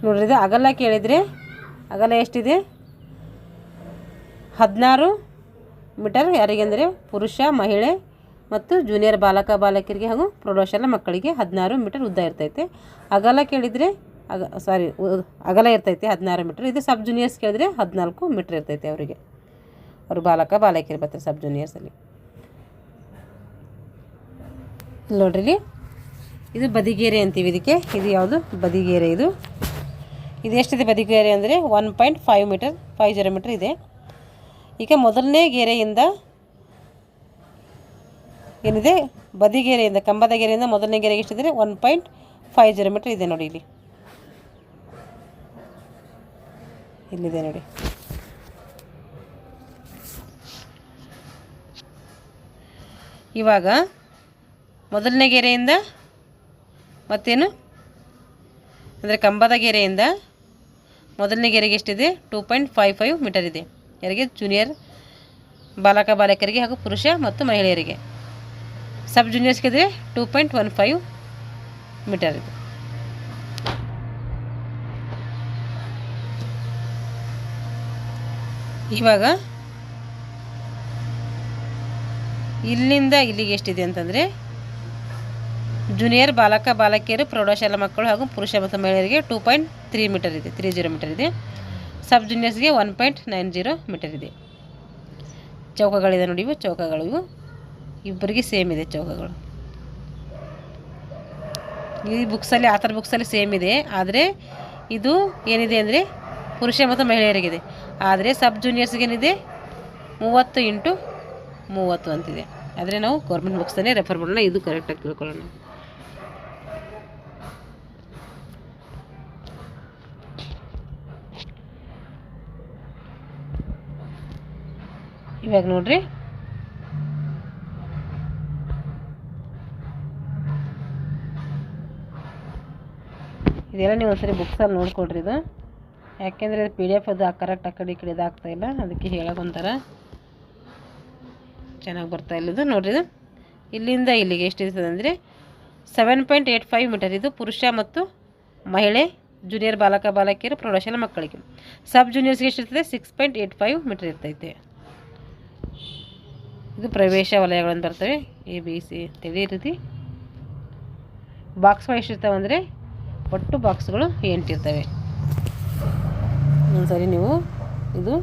A: ನೋಡ್ರಿ, ಇದು ಅಗಲ ಕೇಳಿದರೆ ಅಗಲ ಎಷ್ಟಿದೆ 16 ಮೀಟರ್. ಯಾರಿಗೆ ಅಂದರೆ ಪುರುಷ ಮಹಿಳೆ ಮತ್ತು ಜೂನಿಯರ್ ಬಾಲಕ ಬಾಲಕಿಯರಿಗೆ ಹಾಗೂ ಪ್ರೌಢಶಾಲಾ ಮಕ್ಕಳಿಗೆ 16 ಮೀಟರ್ ಉದ್ದ ಇರ್ತೈತೆ. ಅಗಲ ಕೇಳಿದರೆ ಅಗಲ ಇರ್ತೈತೆ 16 ಮೀಟರ್. ಇದು ಸಬ್ ಜೂನಿಯರ್ಸ್ ಕೇಳಿದರೆ 14 ಮೀಟರ್ ಇರ್ತೈತೆ ಅವರಿಗೆ. ಅವರು ಬಾಲಕ ಬಾಲಕಿಯರು ಬರ್ತಾರೆ ಸಬ್ ಜೂನಿಯರ್ಸಲ್ಲಿ. ನೋಡ್ರಿ, ಇದು ಬದಿಗೆರೆ ಅಂತೀವಿ ಇದಕ್ಕೆ. ಇದು ಯಾವುದು ಬದಿಗೆರೆ. ಇದು ಎಷ್ಟಿದೆ ಬದಿಗೆರೆ ಅಂದರೆ 1.5 ಮೀಟರ್ 50 ಮೀಟರ್ ಇದೆ. ಈಗ ಮೊದಲನೇ ಗೆರೆಯಿಂದ ಏನಿದೆ ಬದಿಗೆರೆಯಿಂದ, ಕಂಬದ ಗೆರೆಯಿಂದ ಮೊದಲನೇ ಗೆರೆಗೆ ಎಷ್ಟಿದೆ 1.50 ಮೀಟರ್ ಇದೆ ನೋಡಿ. ಇಲ್ಲಿದೆ ನೋಡಿ. ಇವಾಗ ಮೊದಲನೇ ಗೆರೆಯಿಂದ ಮತ್ತೇನು ಅಂದರೆ ಕಂಬದ ಗೆರೆಯಿಂದ ಮೊದಲನೇ ಗೆರೆಗೆ ಎಷ್ಟಿದೆ 2.55 ಮೀಟರ್ ಇದೆ. ಯಾರಿಗೆ ಜೂನಿಯರ್ ಬಾಲಕ ಬಾಲಕರಿಗೆ ಹಾಗೂ ಪುರುಷ ಮತ್ತು ಮಹಿಳೆಯರಿಗೆ. ಸಬ್ ಜೂನಿಯರ್ಸ್ಗೆ ಇದ್ದರೆ 2.15 ಮೀಟರ್ ಇದೆ. ಇವಾಗ ಇಲ್ಲಿಂದ ಇಲ್ಲಿಗೆ ಎಷ್ಟಿದೆ ಅಂತಂದರೆ ಜೂನಿಯರ್ ಬಾಲಕ ಬಾಲಕಿಯರು ಪ್ರೌಢಶಾಲಾ ಮಕ್ಕಳು ಹಾಗೂ ಪುರುಷ ಮತ್ತು ಮಹಿಳೆಯರಿಗೆ 2.3 ಮೀಟರ್ ಇದೆ, 30 ಮೀಟರ್ ಇದೆ. ಸಬ್ ಜೂನಿಯರ್ಸ್ಗೆ 1.90 ಮೀಟರ್ ಇದೆ. ಚೌಕಗಳಿದೆ ನೋಡಿ, ಇವು ಚೌಕಗಳು. ಇವು ಇಬ್ಬರಿಗೆ ಸೇಮ್ ಇದೆ ಚೌಕಗಳು. ಈ ಬುಕ್ಸಲ್ಲಿ ಆ ಥರ ಬುಕ್ಸಲ್ಲಿ ಸೇಮ್ ಇದೆ. ಆದರೆ ಇದು ಏನಿದೆ ಅಂದರೆ ಪುರುಷ ಮತ್ತು ಮಹಿಳೆಯರಿಗಿದೆ. ಆದರೆ ಸಬ್ ಜೂನಿಯರ್ಸ್ಗೇನಿದೆ 30 × 30 ಅಂತಿದೆ. ಆದರೆ ನಾವು ಗೌರ್ಮೆಂಟ್ ಬುಕ್ಸನ್ನೇ ರೆಫರ್ ಮಾಡೋಣ. ಇದು ಕರೆಕ್ಟಾಗಿ ತಿಳ್ಕೊಳ್ಳೋಣ. ಇವಾಗ ನೋಡ್ರಿ, ಇದೆಲ್ಲ ನೀವು ಒಂದ್ಸರಿ ಬುಕ್ಸಲ್ಲಿ ನೋಡ್ಕೊಡ್ರಿ. ಇದು ಯಾಕೆಂದರೆ ಇದು PDF ಅದು ಕರೆಕ್ಟ್ ಆ ಕಡೆ ಈ ಕಡೆ ಇದಾಗ್ತಾಯಿಲ್ಲ, ಅದಕ್ಕೆ ಹೇಳೋಕೊಂಥರ ಚೆನ್ನಾಗಿ ಬರ್ತಾಯಿಲ್ಲ. ಇದು ನೋಡ್ರಿ, ಇದು ಇಲ್ಲಿಂದ ಇಲ್ಲಿಗೆ ಎಷ್ಟಿರ್ತದೆ ಅಂದರೆ 7.85 ಮೀಟರ್. ಇದು ಪುರುಷ ಮತ್ತು ಮಹಿಳೆ ಜೂನಿಯರ್ ಬಾಲಕ ಬಾಲಕಿಯರು ಪ್ರೌಢಶಾಲಾ ಮಕ್ಕಳಿಗೆ. ಸಬ್ ಜೂನಿಯರ್ಸ್ಗೆ ಎಷ್ಟಿರ್ತದೆ 6.85 ಮೀಟರ್ ಇರ್ತೈತೆ. ಇದು ಪ್ರವೇಶ ವಲಯಗಳನ್ನು ಬರ್ತವೆ ABC ಅಂತೇಳಿ. ಈ ರೀತಿ ಬಾಕ್ಸ್ಗಳು ಎಷ್ಟಿರ್ತಾವೆ ಅಂದರೆ ಒಟ್ಟು ಬಾಕ್ಸ್ಗಳು 8 ಇರ್ತವೆ. ಒಂದ್ಸರಿ ನೀವು ಇದು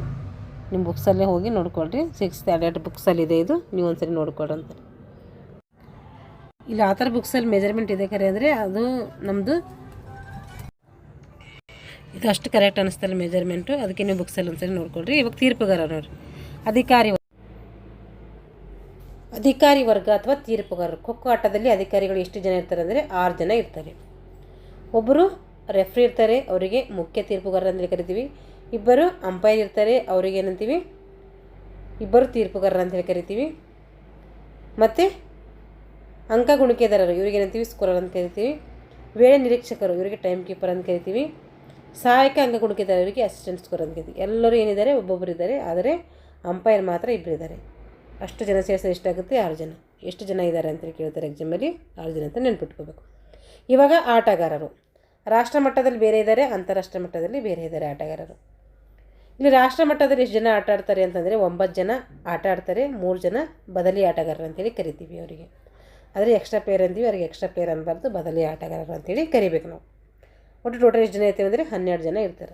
A: ನಿಮ್ಮ ಬುಕ್ಸಲ್ಲೇ ಹೋಗಿ ನೋಡ್ಕೊಳ್ರಿ. 6th standard ಬುಕ್ಸಲ್ಲಿದೆ. ಇದು ನೀವು ಒಂದ್ಸರಿ ನೋಡ್ಕೊಳ್ರಿ ಅಂತಾರೆ. ಇಲ್ಲಿ ಆ ಥರ ಬುಕ್ಸಲ್ಲಿ ಮೆಜರ್ಮೆಂಟ್ ಇದೆ ಖರೆ ಅಂದರೆ ಅದು ನಮ್ಮದು ಇದು ಅಷ್ಟು ಕರೆಕ್ಟ್ ಅನ್ನಿಸ್ತಲ್ಲ ಮೆಜರ್ಮೆಂಟು. ಅದಕ್ಕೆ ನೀವು ಬುಕ್ಸಲ್ಲಿ ಒಂದ್ಸರಿ ನೋಡ್ಕೊಳ್ರಿ. ಇವಾಗ ತೀರ್ಪುಗಾರ ನೋಡ್ರಿ, ಅಧಿಕಾರಿ ವರ್ಗ ಅಥವಾ ತೀರ್ಪುಗಾರರು. ಖೋಖೋ ಆಟದಲ್ಲಿ ಅಧಿಕಾರಿಗಳು ಎಷ್ಟು ಜನ ಇರ್ತಾರೆ ಅಂದರೆ 6 ಜನ ಇರ್ತಾರೆ. ಒಬ್ಬರು ರೆಫ್ರಿ ಇರ್ತಾರೆ, ಅವರಿಗೆ ಮುಖ್ಯ ತೀರ್ಪುಗಾರರು ಅಂತೇಳಿ ಕರಿತೀವಿ. ಇಬ್ಬರು ಅಂಪೈರ್ ಇರ್ತಾರೆ, ಅವರಿಗೆ ಏನಂತೀವಿ ಇಬ್ಬರು ತೀರ್ಪುಗಾರರು ಅಂತೇಳಿ ಕರಿತೀವಿ. ಮತ್ತು ಅಂಕ ಗುಣಿಕೆದಾರರು, ಇವರಿಗೆ ಏನಂತೀವಿ ಸ್ಕೋರರ್ ಅಂತ ಕರಿತೀವಿ. ವೇಳೆ ನಿರೀಕ್ಷಕರು, ಇವರಿಗೆ ಟೈಮ್ ಕೀಪರ್ ಅಂತ ಕರಿತೀವಿ. ಸಹಾಯಕ ಅಂಕ ಗುಣಿಕೆದಾರರಿಗೆ ಅಸಿಸ್ಟೆಂಟ್ ಸ್ಕೋರ್ ಅಂತ ಕರಿತೀವಿ. ಎಲ್ಲರೂ ಏನಿದ್ದಾರೆ ಒಬ್ಬೊಬ್ಬರು ಇದ್ದಾರೆ, ಆದರೆ ಅಂಪೈರ್ ಮಾತ್ರ ಇಬ್ಬರಿದ್ದಾರೆ. ಅಷ್ಟು ಜನ ಸೇರಿಸಿದ್ರೆ ಎಷ್ಟಾಗುತ್ತೆ 6 ಜನ. ಎಷ್ಟು ಜನ ಇದ್ದಾರೆ ಅಂತೇಳಿ ಕೇಳ್ತಾರೆ ಎಕ್ಸಾಮಲ್ಲಿ, 6 ಜನ ಅಂತ ನೆನ್ಪಿಟ್ಕೋಬೇಕು. ಇವಾಗ ಆಟಗಾರರು ರಾಷ್ಟ್ರ ಮಟ್ಟದಲ್ಲಿ ಬೇರೆ ಇದ್ದಾರೆ, ಅಂತಾರಾಷ್ಟ್ರೀಯ ಮಟ್ಟದಲ್ಲಿ ಬೇರೆ ಇದ್ದಾರೆ ಆಟಗಾರರು. ಇಲ್ಲಿ ರಾಷ್ಟ್ರ ಮಟ್ಟದಲ್ಲಿ ಎಷ್ಟು ಜನ ಆಟ ಆಡ್ತಾರೆ ಅಂತಂದರೆ 9 ಜನ ಆಟ ಆಡ್ತಾರೆ, 3 ಜನ ಬದಲಿ ಆಟಗಾರರು ಅಂತೇಳಿ ಕರಿತೀವಿ ಅವರಿಗೆ. ಆದರೆ ಎಕ್ಸ್ಟ್ರಾ ಪ್ಲೇಯರ್ ಅಂತೀವಿ, ಅವರಿಗೆ ಎಕ್ಸ್ಟ್ರಾ ಪ್ಲೇಯರ್ ಅನ್ನಬಾರ್ದು, ಬದಲಿ ಆಟಗಾರರು ಅಂತೇಳಿ ಕರಿಬೇಕು ನಾವು. ಒಟ್ಟು ಟೋಟಲ್ ಎಷ್ಟು ಜನ ಇರ್ತೀವಿ ಅಂದರೆ 12 ಜನ ಇರ್ತಾರೆ.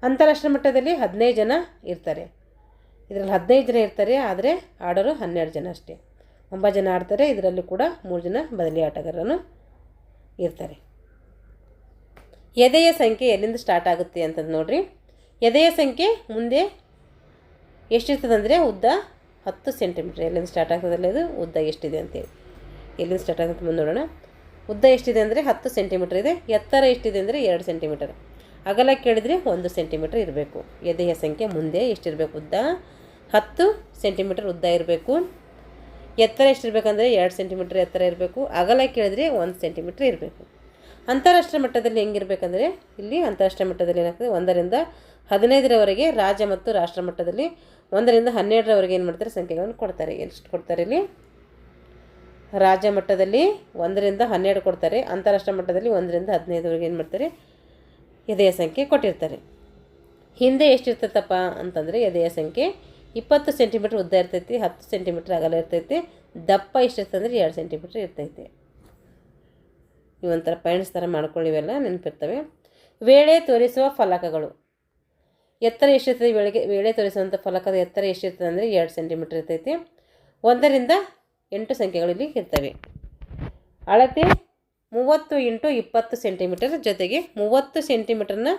A: ಅಂತಾರಾಷ್ಟ್ರೀಯ ಮಟ್ಟದಲ್ಲಿ 15 ಜನ ಇರ್ತಾರೆ. ಇದರಲ್ಲಿ 15 ಜನ ಇರ್ತಾರೆ, ಆದರೆ ಆಡೋರು 12 ಜನ ಅಷ್ಟೇ. 9 ಜನ ಆಡ್ತಾರೆ. ಇದರಲ್ಲಿ ಕೂಡ 3 ಜನ ಬದಲಿ ಆಟಗಾರರು ಇರ್ತಾರೆ. ಎದೆಯ ಸಂಖ್ಯೆ ಎಲ್ಲಿಂದ ಸ್ಟಾರ್ಟ್ ಆಗುತ್ತೆ ಅಂತಂದು ನೋಡಿರಿ. ಎದೆಯ ಸಂಖ್ಯೆ ಮುಂದೆ ಎಷ್ಟಿರ್ತದಂದರೆ ಉದ್ದ 10 ಸೆಂಟಿಮೀಟ್ರ್. ಎಲ್ಲಿಂದ ಸ್ಟಾರ್ಟ್ ಆಗ್ತದಲ್ಲ ಇದು ಉದ್ದ ಎಷ್ಟಿದೆ ಅಂತೇಳಿ. ಎಲ್ಲಿಂದ ಸ್ಟಾರ್ಟ್ ಆಗುತ್ತೆ ಮುಂದೆ ನೋಡೋಣ. ಉದ್ದ ಎಷ್ಟಿದೆ ಅಂದರೆ 10 ಸೆಂಟಿಮೀಟ್ರ್ ಇದೆ. ಎತ್ತರ ಎಷ್ಟಿದೆ ಅಂದರೆ 2 ಸೆಂಟಿಮೀಟರ್. ಅಗಲ ಕೇಳಿದರೆ 1 ಸೆಂಟಿಮೀಟ್ರ್ ಇರಬೇಕು. ಎದೆಯ ಸಂಖ್ಯೆ ಮುಂದೆ ಎಷ್ಟಿರಬೇಕು? ಉದ್ದ 10 ಸೆಂಟಿಮೀಟರ್ ಉದ್ದ ಇರಬೇಕು. ಎತ್ತರ ಎಷ್ಟಿರಬೇಕಂದ್ರೆ 2 ಸೆಂಟಿಮೀಟ್ರ್ ಎತ್ತರ ಇರಬೇಕು. ಅಗಲ ಕೇಳಿದರೆ 1 ಸೆಂಟಿಮೀಟ್ರ್ ಇರಬೇಕು. ಅಂತಾರಾಷ್ಟ್ರೀಯ ಮಟ್ಟದಲ್ಲಿ ಹೆಂಗಿರಬೇಕಂದ್ರೆ ಇಲ್ಲಿ ಅಂತಾರಾಷ್ಟ್ರೀಯ ಮಟ್ಟದಲ್ಲಿ ಏನಾಗ್ತದೆ 1ರಿಂದ 15ರವರೆಗೆ, ರಾಜ್ಯ ಮತ್ತು ರಾಷ್ಟ್ರ ಮಟ್ಟದಲ್ಲಿ 1ರಿಂದ 12ರವರೆಗೆ ಏನು ಮಾಡ್ತಾರೆ ಸಂಖ್ಯೆಗಳನ್ನು ಕೊಡ್ತಾರೆ. ಎಷ್ಟು ಕೊಡ್ತಾರೆ ಇಲ್ಲಿ? ರಾಜ್ಯ ಮಟ್ಟದಲ್ಲಿ 1ರಿಂದ 12 ಕೊಡ್ತಾರೆ. ಅಂತಾರಾಷ್ಟ್ರೀಯ ಮಟ್ಟದಲ್ಲಿ 1ರಿಂದ 15ವರೆಗೆ ಏನು ಮಾಡ್ತಾರೆ ಎದೆಯ ಸಂಖ್ಯೆ ಕೊಟ್ಟಿರ್ತಾರೆ. ಹಿಂದೆ ಎಷ್ಟಿರ್ತೈತಪ್ಪ ಅಂತಂದರೆ ಎದೆಯ ಸಂಖ್ಯೆ 20 ಸೆಂಟಿಮೀಟ್ರ್ ಉದ್ದ ಇರ್ತೈತಿ, 10 ಸೆಂಟಿಮೀಟ್ರ್ ಅಗಲ ಇರ್ತೈತಿ. ದಪ್ಪ ಎಷ್ಟಿರ್ತಂದ್ರೆ 2 ಸೆಂಟಿಮೀಟ್ರ್ ಇರ್ತೈತಿ. ಇವೊಂಥರ ಪಾಯಿಂಟ್ಸ್ ಥರ ಮಾಡ್ಕೊಳ್ಳಿವೆಲ್ಲ ನೆನಪಿರ್ತವೆ. ವೇಳೆ ತೋರಿಸುವ ಫಲಕಗಳು. ಎತ್ತರ ಎಷ್ಟಿರ್ತದೆ? ವೇಳೆ ತೋರಿಸುವಂಥ ಫಲಕದ ಎತ್ತರ ಎಷ್ಟಿರ್ತದೆ ಅಂದರೆ 2 ಸೆಂಟಿಮೀಟ್ರ್ ಇರ್ತೈತಿ. 1ರಿಂದ 8 ಸಂಖ್ಯೆಗಳು ಇಲ್ಲಿ ಇರ್ತವೆ. ಅಳತೆ 30 × 20 ಸೆಂಟಿಮೀಟರ್. ಜೊತೆಗೆ 30 ಸೆಂಟಿಮೀಟ್ರನ್ನ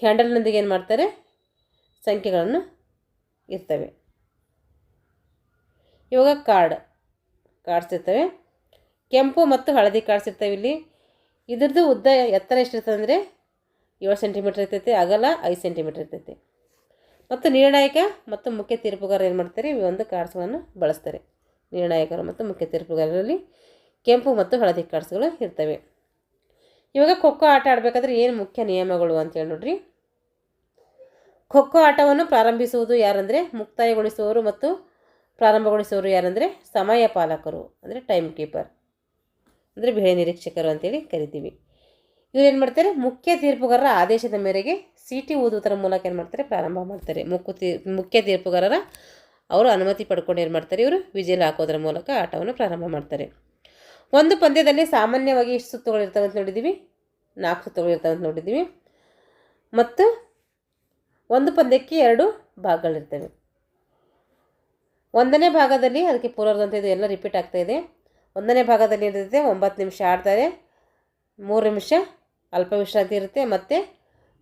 A: ಹ್ಯಾಂಡಲ್ನೊಂದಿಗೆ ಏನು ಮಾಡ್ತಾರೆ ಸಂಖ್ಯೆಗಳನ್ನು ಇರ್ತವೆ. ಇವಾಗ ಕಾರ್ಡ್ಸ್ ಇರ್ತವೆ. ಕೆಂಪು ಮತ್ತು ಹಳದಿ ಕಾರ್ಡ್ಸ್ ಇರ್ತವೆ ಇಲ್ಲಿ. ಇದ್ರದ್ದು ಉದ್ದ ಎತ್ತರ ಎಷ್ಟಿರ್ತದೆ ಅಂದರೆ 7 ಸೆಂಟಿಮೀಟ್ರ್ ಇರ್ತೈತಿ. ಅಗಲ 5 ಸೆಂಟಿಮೀಟ್ರ್ ಇರ್ತೈತಿ. ಮತ್ತು ನಿರ್ಣಾಯಕ ಮತ್ತು ಮುಖ್ಯ ತೀರ್ಪುಗಾರ ಏನು ಮಾಡ್ತಾರೆ ಈ ಒಂದು ಕಾರ್ಡ್ಸ್ಗಳನ್ನು ಬಳಸ್ತಾರೆ. ನಿರ್ಣಾಯಕರು ಮತ್ತು ಮುಖ್ಯ ತೀರ್ಪುಗಾರರಲ್ಲಿ ಕೆಂಪು ಮತ್ತು ಹಳದಿ ಕಾರ್ಡ್ಸ್ಗಳು ಇರ್ತವೆ. ಇವಾಗ ಖೋಖೋ ಆಟ ಆಡಬೇಕಾದ್ರೆ ಏನು ಮುಖ್ಯ ನಿಯಮಗಳು ಅಂತೇಳಿ ನೋಡ್ರಿ. ಖೋಖೋ ಆಟವನ್ನು ಪ್ರಾರಂಭಿಸುವುದು ಯಾರಂದರೆ ಮುಕ್ತಾಯಗೊಳಿಸುವವರು ಮತ್ತು ಪ್ರಾರಂಭಗೊಳಿಸುವವರು ಯಾರಂದರೆ ಸಮಯ ಪಾಲಕರು ಅಂದರೆ ಟೈಮ್ ಕೀಪರ್ ಅಂದರೆ ವೇಳೆ ನಿರೀಕ್ಷಕರು ಅಂತೇಳಿ ಕರಿತೀವಿ. ಇವ್ರು ಏನು ಮಾಡ್ತಾರೆ ಮುಖ್ಯ ತೀರ್ಪುಗಾರರ ಆದೇಶದ ಮೇರೆಗೆ ಸೀಟಿ ಊದುವುದರ ಮೂಲಕ ಏನು ಮಾಡ್ತಾರೆ ಪ್ರಾರಂಭ ಮಾಡ್ತಾರೆ. ಮುಖ್ಯ ತೀರ್ಪುಗಾರರ ಅವರು ಅನುಮತಿ ಪಡ್ಕೊಂಡು ಏನು ಮಾಡ್ತಾರೆ ಇವರು ವಿಜಿಲ್ ಹಾಕೋದ್ರ ಮೂಲಕ ಆಟವನ್ನು ಪ್ರಾರಂಭ ಮಾಡ್ತಾರೆ. ಒಂದು ಪಂದ್ಯದಲ್ಲಿ ಸಾಮಾನ್ಯವಾಗಿ ಎಷ್ಟು ಸುತ್ತುಗಳು ಇರ್ತವೆ ಅಂತ ನೋಡಿದ್ದೀವಿ? 4 ಸುತ್ತುಗಳು ಇರ್ತವೆ ಅಂತ ನೋಡಿದ್ದೀವಿ. ಮತ್ತು ಒಂದು ಪಂದ್ಯಕ್ಕೆ 2 ಭಾಗಗಳಿರ್ತವೆ. 1ನೇ ಭಾಗದಲ್ಲಿ ಅದಕ್ಕೆ ಪೂರ್ವದಂತೆ ಇದು ಎಲ್ಲ ರಿಪೀಟ್ ಆಗ್ತಾಯಿದೆ. 1ನೇ ಭಾಗದಲ್ಲಿ ಇರ್ತೈತೆ 9 ನಿಮಿಷ ಆಡ್ತಾರೆ, 3 ನಿಮಿಷ ಅಲ್ಪ ವಿಶ್ರಾಂತಿ ಇರುತ್ತೆ, ಮತ್ತು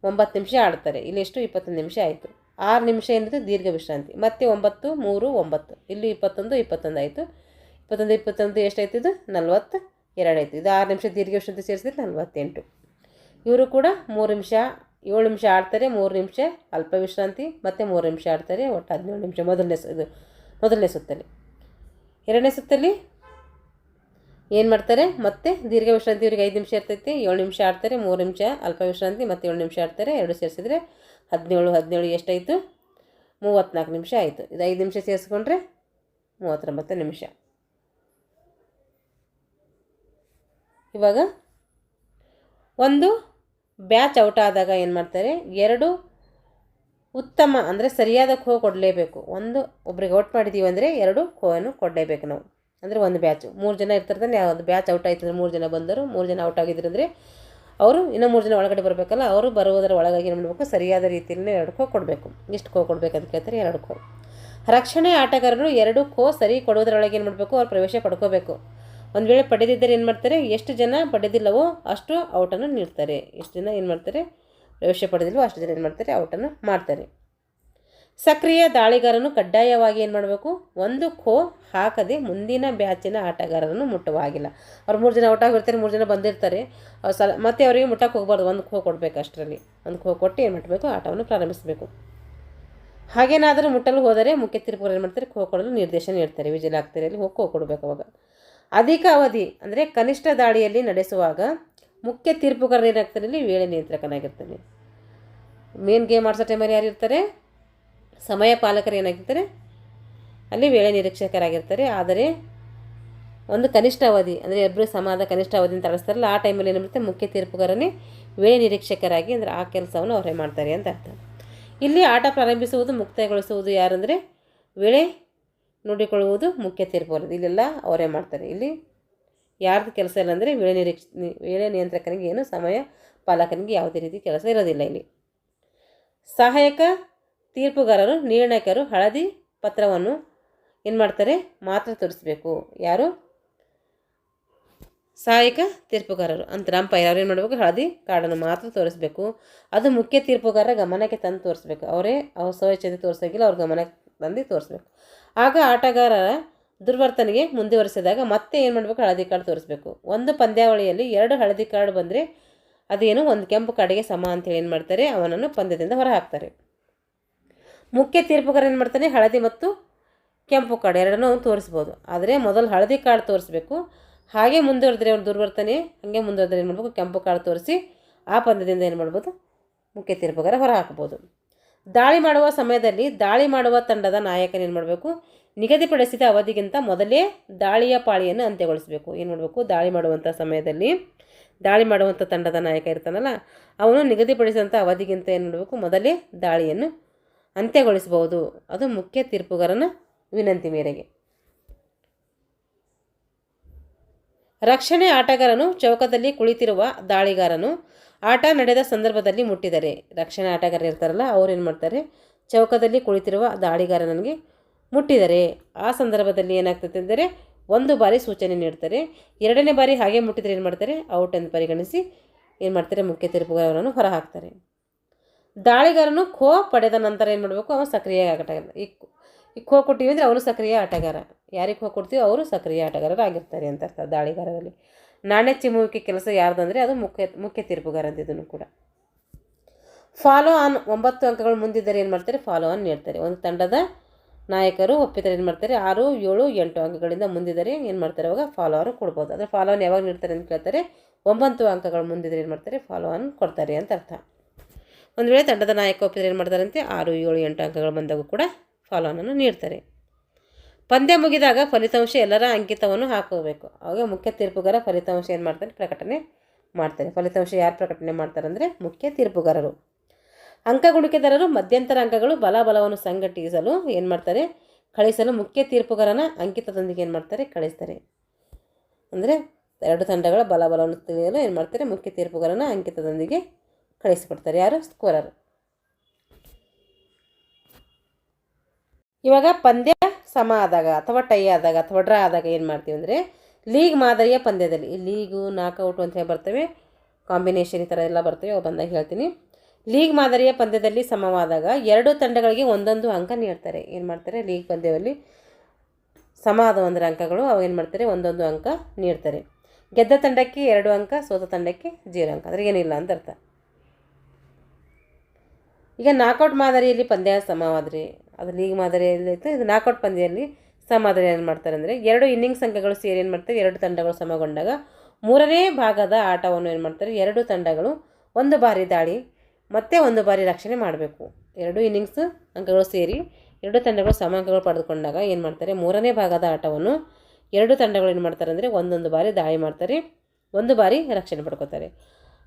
A: 9 ನಿಮಿಷ ಆಡ್ತಾರೆ. ಇಲ್ಲಿ ಎಷ್ಟು 21 ನಿಮಿಷ ಆಯಿತು. 6 ನಿಮಿಷ ಏನಿರುತ್ತೆ ದೀರ್ಘ ವಿಶ್ರಾಂತಿ. ಮತ್ತು 9, 3, 9 ಇಲ್ಲಿ 21, 21 ಆಯಿತು. 21, 21 ಎಷ್ಟಾಯ್ತು? ಇದು 42 ಆಯಿತು. ಇದು 6 ನಿಮಿಷ ದೀರ್ಘ ವಿಶ್ರಾಂತಿ ಸೇರಿಸಿದ್ರೆ 48. ಇವರು ಕೂಡ 3 ನಿಮಿಷ 7 ನಿಮಿಷ ಆಡ್ತಾರೆ, 3 ನಿಮಿಷ ಅಲ್ಪ ವಿಶ್ರಾಂತಿ, ಮತ್ತು 3 ನಿಮಿಷ ಆಡ್ತಾರೆ. ಒಟ್ಟು 17 ನಿಮಿಷ ಮೊದಲನೇ ಸುತ್ತಲ್ಲಿ. 2ನೇ ಸುತ್ತಲ್ಲಿ ಏನು ಮಾಡ್ತಾರೆ ಮತ್ತೆ ದೀರ್ಘ ವಿಶ್ರಾಂತಿ ಇವರಿಗೆ 5 ನಿಮಿಷ ಇರ್ತೈತಿ. 7 ನಿಮಿಷ ಆಡ್ತಾರೆ, 3 ನಿಮಿಷ ಅಲ್ಪ ವಿಶ್ರಾಂತಿ, ಮತ್ತು 7 ನಿಮಿಷ ಆಡ್ತಾರೆ. 2 ಸೇರಿಸಿದ್ರೆ 17 ಎಷ್ಟಾಯಿತು? 34 ನಿಮಿಷ ಆಯಿತು. ಇದು 5 ನಿಮಿಷ ಸೇರಿಸ್ಕೊಂಡ್ರೆ 39 ನಿಮಿಷ. ಇವಾಗ ಒಂದು ಬ್ಯಾಚ್ ಔಟ್ ಆದಾಗ ಏನು ಮಾಡ್ತಾರೆ 2 ಉತ್ತಮ ಅಂದರೆ ಸರಿಯಾದ ಖೋ ಕೊಡಲೇಬೇಕು. ಒಬ್ರಿಗೆ ಔಟ್ ಮಾಡಿದ್ದೀವಿ ಅಂದರೆ 2 ಖೋವನ್ನು ಕೊಡಲೇಬೇಕು ನಾವು. ಅಂದರೆ ಒಂದು ಬ್ಯಾಚು 3 ಜನ ಇರ್ತಾರೆ. ಒಂದು ಬ್ಯಾಚ್ ಔಟ್ ಆಯ್ತಂದ್ರೆ 3 ಜನ ಬಂದರು, 3 ಜನ ಔಟ್ ಆಗಿದ್ರು ಅಂದರೆ ಅವರು ಇನ್ನೂ 3 ಜನ ಒಳಗಡೆ ಬರಬೇಕಲ್ಲ, ಅವರು ಬರುವುದರ ಒಳಗಾಗಿ ಏನು ಮಾಡಬೇಕು ಸರಿಯಾದ ರೀತಿಯಲ್ಲಿ 2 ಖೋ ಕೊಡಬೇಕು. ಎಷ್ಟು ಖೋ ಕೊಡಬೇಕಂತ ಕೇಳ್ತಾರೆ 2 ಖೋ. ರಕ್ಷಣೆ ಆಟಗಾರರು 2 ಖೋ ಸರಿ ಕೊಡುವುದರೊಳಗೆ ಏನು ಮಾಡಬೇಕು ಅವ್ರು ಪ್ರವೇಶ ಪಡ್ಕೋಬೇಕು. ಒಂದು ವೇಳೆ ಪಡೆದಿದ್ದರೆ ಏನು ಮಾಡ್ತಾರೆ ಎಷ್ಟು ಜನ ಪಡೆದಿಲ್ಲವೋ ಅಷ್ಟು ಔಟನ್ನು ನೀಡ್ತಾರೆ. ಎಷ್ಟು ಜನ ಏನು ಮಾಡ್ತಾರೆ ಪ್ರವೇಶ ಪಡೆದಿಲ್ವೋ ಅಷ್ಟು ಜನ ಏನು ಮಾಡ್ತಾರೆ ಔಟನ್ನು ಮಾಡ್ತಾರೆ. ಸಕ್ರಿಯ ದಾಳಿಗಾರನು ಕಡ್ಡಾಯವಾಗಿ ಏನು ಮಾಡಬೇಕು 1 ಖೋ ಹಾಕದೆ ಮುಂದಿನ ಬ್ಯಾಚಿನ ಆಟಗಾರರನ್ನು ಮುಟ್ಟುವಾಗಿಲ್ಲ. ಅವ್ರು 3 ಜನ ಔಟ್ ಆಗಿರ್ತಾರೆ, 3 ಜನ ಬಂದಿರ್ತಾರೆ, ಮತ್ತೆ ಅವರಿಗೆ ಮುಟ್ಟಕ್ಕೆ ಹೋಗ್ಬಾರ್ದು. 1 ಖೋ ಕೊಡಬೇಕು. ಅಷ್ಟರಲ್ಲಿ 1 ಖೋ ಕೊಟ್ಟು ಏನು ಮಾಡಬೇಕು ಆಟವನ್ನು ಪ್ರಾರಂಭಿಸಬೇಕು. ಹಾಗೇನಾದರೂ ಮುಟ್ಟಲು ಹೋದರೆ ಮುಖ್ಯ ತೀರ್ಪುಗಾರರು ಏನು ಮಾಡ್ತಾರೆ ಖೋ ಕೊಡಲು ನಿರ್ದೇಶನ ನೀಡ್ತಾರೆ. ವಿಜಿಲ್ ಆಗ್ತಾರೆ, ಅಲ್ಲಿ ಹೋಗಿ ಖೋ ಕೊಡಬೇಕು. ಅವಾಗ ಅಧಿಕ ಅವಧಿ ಅಂದರೆ ಕನಿಷ್ಠ ದಾಳಿಯಲ್ಲಿ ನಡೆಸುವಾಗ ಮುಖ್ಯ ತೀರ್ಪುಗಾರರು ಏನಾಗ್ತಾರೆ ಇಲ್ಲಿ ವೇಳೆ ನಿಯಂತ್ರಕನಾಗಿರ್ತಾನೆ. ಮೇನ್ ಗೇಮ್ ಆಡ್ಸೋ ಟೈಮಲ್ಲಿ ಯಾರು ಇರ್ತಾರೆ ಸಮಯ ಪಾಲಕರು ಏನಾಗಿರ್ತಾರೆ ಅಲ್ಲಿ ವೇಳೆ ನಿರೀಕ್ಷಕರಾಗಿರ್ತಾರೆ. ಆದರೆ ಒಂದು ಕನಿಷ್ಠ ಅವಧಿ ಅಂದರೆ ಇಬ್ಬರು ಸಮಾದ ಕನಿಷ್ಠ ಅವಧಿಯನ್ನು ತಳಿಸ್ತಾರಲ್ಲ ಆ ಟೈಮಲ್ಲಿ ಏನಿರುತ್ತೆ ಮುಖ್ಯ ತೀರ್ಪುಗಾರನೇ ವೇಳೆ ನಿರೀಕ್ಷಕರಾಗಿ ಅಂದರೆ ಆ ಕೆಲಸವನ್ನು ಅವರೇ ಮಾಡ್ತಾರೆ ಅಂತ ಅರ್ಥ. ಇಲ್ಲಿ ಆಟ ಪ್ರಾರಂಭಿಸುವುದು ಮುಕ್ತಾಯಗೊಳಿಸುವುದು ಯಾರಂದರೆ ವೇಳೆ ನೋಡಿಕೊಳ್ಳುವುದು ಮುಖ್ಯ ತೀರ್ಪುಗಾರ. ಇಲ್ಲೆಲ್ಲ ಅವರೇ ಮಾಡ್ತಾರೆ. ಇಲ್ಲಿ ಯಾರ್ದು ಕೆಲಸ ಇಲ್ಲ ಅಂದರೆ ವೇಳೆ ನಿಯಂತ್ರಕನಿಗೆ ಏನು ಸಮಯ ಪಾಲಕನಿಗೆ ಯಾವುದೇ ರೀತಿ ಕೆಲಸ ಇರೋದಿಲ್ಲ. ಇಲ್ಲಿ ಸಹಾಯಕ ತೀರ್ಪುಗಾರರು ನಿರ್ಣಾಯಕರು ಹಳದಿ ಪತ್ರವನ್ನು ಏನು ಮಾಡ್ತಾರೆ, ಮಾತ್ರ ತೋರಿಸ್ಬೇಕು. ಯಾರು? ಸಹಾಯಕ ತೀರ್ಪುಗಾರರು ಅಂತಾರೆ. ಅಂಪೈರ್ ಅವ್ರು ಏನು ಮಾಡಬೇಕು, ಹಳದಿ ಕಾರ್ಡನ್ನು ಮಾತ್ರ ತೋರಿಸ್ಬೇಕು. ಅದು ಮುಖ್ಯ ತೀರ್ಪುಗಾರರ ಗಮನಕ್ಕೆ ತಂದು ತೋರಿಸ್ಬೇಕು. ಅವರೇ ಅವ್ರ ಸ್ವಚ್ಛತೆ ತೋರಿಸೋಗಿಲ್ಲ, ಅವ್ರ ಗಮನಕ್ಕೆ ತಂದು ತೋರಿಸ್ಬೇಕು. ಆಗ ಆಟಗಾರರ ದುರ್ವರ್ತನೆಗೆ ಮುಂದುವರಿಸಿದಾಗ ಮತ್ತೆ ಏನು ಮಾಡಬೇಕು, ಹಳದಿ ಕಾರ್ಡ್ ತೋರಿಸ್ಬೇಕು. ಒಂದು ಪಂದ್ಯಾವಳಿಯಲ್ಲಿ 2 ಹಳದಿ ಕಾರ್ಡ್ ಬಂದರೆ ಅದೇನು ಒಂದು ಕೆಂಪು ಕಾರ್ಡಿಗೆ ಸಮ ಅಂತೇಳಿ ಏನು ಮಾಡ್ತಾರೆ, ಅವನನ್ನು ಪಂದ್ಯದಿಂದ ಹೊರ ಹಾಕ್ತಾರೆ. ಮುಖ್ಯ ತೀರ್ಪುಗಾರ ಏನು ಮಾಡ್ತಾನೆ, ಹಳದಿ ಮತ್ತು ಕೆಂಪು ಕಾರ್ಡ್ ಎರಡನ್ನೂ ಅವನು ತೋರಿಸ್ಬೋದು. ಆದರೆ ಮೊದಲು ಹಳದಿ ಕಾರ್ಡ್ ತೋರಿಸ್ಬೇಕು. ಹಾಗೆ ಮುಂದುವರೆದ್ರೆ ಅವ್ರ ದುರ್ವರ್ತನೆ ಹಾಗೆ ಮುಂದುವರೆದ್ರೆ ಏನು ಮಾಡಬೇಕು, ಕೆಂಪು ಕಾರ್ಡ್ ತೋರಿಸಿ ಆ ಪಂದ್ಯದಿಂದ ಏನು ಮಾಡ್ಬೋದು, ಮುಖ್ಯ ತೀರ್ಪುಗಾರ ಹೊರ ಹಾಕ್ಬೋದು. ದಾಳಿ ಮಾಡುವ ಸಮಯದಲ್ಲಿ ದಾಳಿ ಮಾಡುವ ತಂಡದ ನಾಯಕನ ಏನು ಮಾಡಬೇಕು, ನಿಗದಿಪಡಿಸಿದ ಅವಧಿಗಿಂತ ಮೊದಲೇ ದಾಳಿಯ ಪಾಳಿಯನ್ನು ಅಂತ್ಯಗೊಳಿಸಬೇಕು. ಏನು ಮಾಡಬೇಕು, ದಾಳಿ ಮಾಡುವಂಥ ಸಮಯದಲ್ಲಿ ದಾಳಿ ಮಾಡುವಂಥ ತಂಡದ ನಾಯಕ ಇರ್ತಾನಲ್ಲ, ಅವನು ನಿಗದಿಪಡಿಸಿದಂಥ ಅವಧಿಗಿಂತ ಏನು ಮಾಡಬೇಕು, ಮೊದಲೇ ದಾಳಿಯನ್ನು ಅಂತ್ಯಗೊಳಿಸಬಹುದು. ಅದು ಮುಖ್ಯ ತೀರ್ಪುಗಾರನ ವಿನಂತಿ ಮೇರೆಗೆ. ರಕ್ಷಣೆ ಆಟಗಾರನು ಚೌಕದಲ್ಲಿ ಕುಳಿತಿರುವ ದಾಳಿಗಾರನು ಆಟ ನಡೆದ ಸಂದರ್ಭದಲ್ಲಿ ಮುಟ್ಟಿದರೆ, ರಕ್ಷಣೆ ಆಟಗಾರ ಇರ್ತಾರಲ್ಲ ಅವ್ರು ಏನು ಮಾಡ್ತಾರೆ, ಚೌಕದಲ್ಲಿ ಕುಳಿತಿರುವ ದಾಳಿಗಾರನಿಗೆ ಮುಟ್ಟಿದರೆ ಆ ಸಂದರ್ಭದಲ್ಲಿ ಏನಾಗ್ತದೆ ಅಂದರೆ 1 ಬಾರಿ ಸೂಚನೆ ನೀಡ್ತಾರೆ. 2ನೇ ಬಾರಿ ಹಾಗೆ ಮುಟ್ಟಿದರೆ ಏನು ಮಾಡ್ತಾರೆ, ಔಟ್ ಎಂದು ಪರಿಗಣಿಸಿ ಏನು ಮಾಡ್ತಾರೆ, ಮುಖ್ಯ ತೀರ್ಪುಗಾರನನ್ನು ಹೊರ ಹಾಕ್ತಾರೆ. ದಾಳಿಗಾರನು ಖೋ ಪಡೆದ ನಂತರ ಏನು ಮಾಡಬೇಕು, ಅವನು ಸಕ್ರಿಯ ಆಟಗಾರ. ಈ ಖೋ ಕೊಟ್ಟಿವಿ ಅಂದರೆ ಅವನು ಸಕ್ರಿಯ ಆಟಗಾರ. ಯಾರಿಗೆ ಖೋ ಕೊಡ್ತೀವಿ ಅವರು ಸಕ್ರಿಯ ಆಟಗಾರರಾಗಿರ್ತಾರೆ ಅಂತ ಅರ್ಥ. ದಾಳಿಗಾರರಲ್ಲಿ ನಾಣ್ಯ ಚಿಮ್ಮುವಿಕೆ ಕೆಲಸ ಯಾರ್ದಂದರೆ ಅದು ಮುಖ್ಯ ತೀರ್ಪುಗಾರ ಅಂತ. ಇದನ್ನು ಕೂಡ ಫಾಲೋ ಆನ್ 9 ಅಂಕಗಳು ಮುಂದಿದ್ದರೆ ಏನು ಮಾಡ್ತಾರೆ, ಫಾಲೋ ಆನ್ ನೀಡ್ತಾರೆ. ಒಂದು ತಂಡದ ನಾಯಕರು ಒಪ್ಪಿದರೆ ಏನು ಮಾಡ್ತಾರೆ, 6, 7, 8 ಅಂಕಗಳಿಂದ ಮುಂದಿದ್ದರೆ ಏನು ಮಾಡ್ತಾರೆ, ಅವಾಗ ಫಾಲೋ ಆನ್ ಕೊಡ್ಬೋದು. ಆದರೆ ಫಾಲೋ ಆನ್ ಯಾವಾಗ ನೀಡ್ತಾರೆ ಅಂತ ಕೇಳ್ತಾರೆ, 9 ಅಂಕಗಳು ಮುಂದಿದ್ದರೆ ಏನು ಮಾಡ್ತಾರೆ, ಫಾಲೋ ಆನ್ ಕೊಡ್ತಾರೆ ಅಂತ ಅರ್ಥ. ಒಂದು ವೇಳೆ ತಂಡದ ನಾಯಕ ಒಪ್ಪಿದರೆ ಏನು ಮಾಡ್ತಾರಂತೆ, 6, 7, 8 ಅಂಕಗಳು ಬಂದಾಗೂ ಕೂಡ ಫಾಲೋ ಆನನ್ನು ನೀಡ್ತಾರೆ. ಪಂದ್ಯ ಮುಗಿದಾಗ ಫಲಿತಾಂಶ ಎಲ್ಲರ ಅಂಕಿತವನ್ನು ಹಾಕೋಬೇಕು. ಆವಾಗ ಮುಖ್ಯ ತೀರ್ಪುಗಾರ ಫಲಿತಾಂಶ ಏನು ಮಾಡ್ತಾರೆ, ಪ್ರಕಟಣೆ ಮಾಡ್ತಾರೆ. ಫಲಿತಾಂಶ ಯಾರು ಪ್ರಕಟಣೆ ಮಾಡ್ತಾರೆ ಅಂದರೆ ಮುಖ್ಯ ತೀರ್ಪುಗಾರರು. ಅಂಕ ಗುಣಿಕೆದಾರರು ಮಧ್ಯಂತರ ಅಂಕಗಳು ಬಲವನ್ನು ಸಂಘಟಿಸಲು ಏನು ಮಾಡ್ತಾರೆ, ಕಳಿಸಲು ಮುಖ್ಯ ತೀರ್ಪುಗಾರನ ಅಂಕಿತದೊಂದಿಗೆ ಏನು ಮಾಡ್ತಾರೆ, ಕಳಿಸ್ತಾರೆ. ಅಂದರೆ 2 ತಂಡಗಳ ಬಲವನ್ನು ತಿಳಿಯಲು ಏನು ಮಾಡ್ತಾರೆ, ಮುಖ್ಯ ತೀರ್ಪುಗಾರನ ಅಂಕಿತದೊಂದಿಗೆ ಕಳಿಸಿಕೊಡ್ತಾರೆ. ಯಾರು, ಸ್ಕೋರರ್. ಇವಾಗ ಪಂದ್ಯ ಸಮ ಆದಾಗ ಅಥವಾ ಟೈ ಆದಾಗ ಅಥವಾ ಡ್ರಾ ಆದಾಗ ಏನು ಮಾಡ್ತೀವಿ ಅಂದರೆ, ಲೀಗ್ ಮಾದರಿಯ ಪಂದ್ಯದಲ್ಲಿ ಲೀಗು, ನಾಕೌಟು ಅಂತ ಹೇಳಿ ಬರ್ತವೆ, ಕಾಂಬಿನೇಷನ್ ಈ ಥರ ಎಲ್ಲ ಬರ್ತವೆ. ಅವು ಬಂದಾಗ ಹೇಳ್ತೀನಿ. ಲೀಗ್ ಮಾದರಿಯ ಪಂದ್ಯದಲ್ಲಿ ಸಮವಾದಾಗ 2 ತಂಡಗಳಿಗೆ 1 ಅಂಕ ನೀಡ್ತಾರೆ. ಏನು ಮಾಡ್ತಾರೆ, ಲೀಗ್ ಪಂದ್ಯದಲ್ಲಿ ಸಮ ಆದವು ಅಂದರೆ ಅಂಕಗಳು ಅವು ಏನು ಮಾಡ್ತಾರೆ, 1 ಅಂಕ ನೀಡ್ತಾರೆ. ಗೆದ್ದ ತಂಡಕ್ಕೆ 2 ಅಂಕ, ಸೋತ ತಂಡಕ್ಕೆ 0 ಅಂಕ. ಅಂದರೆ ಏನಿಲ್ಲ ಅಂತ ಅರ್ಥ. ಈಗ ನಾಕೌಟ್ ಮಾದರಿಯಲ್ಲಿ ಪಂದ್ಯ ಸಮವಾದರೆ, ಅದು ಲೀಗ್ ಮಾದರಿಯಲ್ಲಿ ಇತ್ತು. ಇದು ನಾಕೌಟ್ ಪಂದ್ಯದಲ್ಲಿ ಸಮಾದರೆ ಏನು ಮಾಡ್ತಾರೆ ಅಂದರೆ, 2 ಇನ್ನಿಂಗ್ಸ್ ಅಂಕಗಳು ಸೇರಿ ಏನು ಮಾಡ್ತಾರೆ, 2 ತಂಡಗಳು ಸಮಗೊಂಡಾಗ 3ನೇ ಭಾಗದ ಆಟವನ್ನು ಏನು ಮಾಡ್ತಾರೆ, 2 ತಂಡಗಳು 1 ಬಾರಿ ದಾಳಿ ಮತ್ತು 1 ಬಾರಿ ರಕ್ಷಣೆ ಮಾಡಬೇಕು. 2 ಇನ್ನಿಂಗ್ಸ್ ಅಂಕಗಳು ಸೇರಿ 2 ತಂಡಗಳು ಸಮ ಅಂಕಗಳು ಪಡೆದುಕೊಂಡಾಗ ಏನು ಮಾಡ್ತಾರೆ, 3ನೇ ಭಾಗದ ಆಟವನ್ನು 2 ತಂಡಗಳು ಏನು ಮಾಡ್ತಾರೆ ಅಂದರೆ 1 ಬಾರಿ ದಾಳಿ ಮಾಡ್ತಾರೆ, 1 ಬಾರಿ ರಕ್ಷಣೆ ಪಡ್ಕೋತಾರೆ.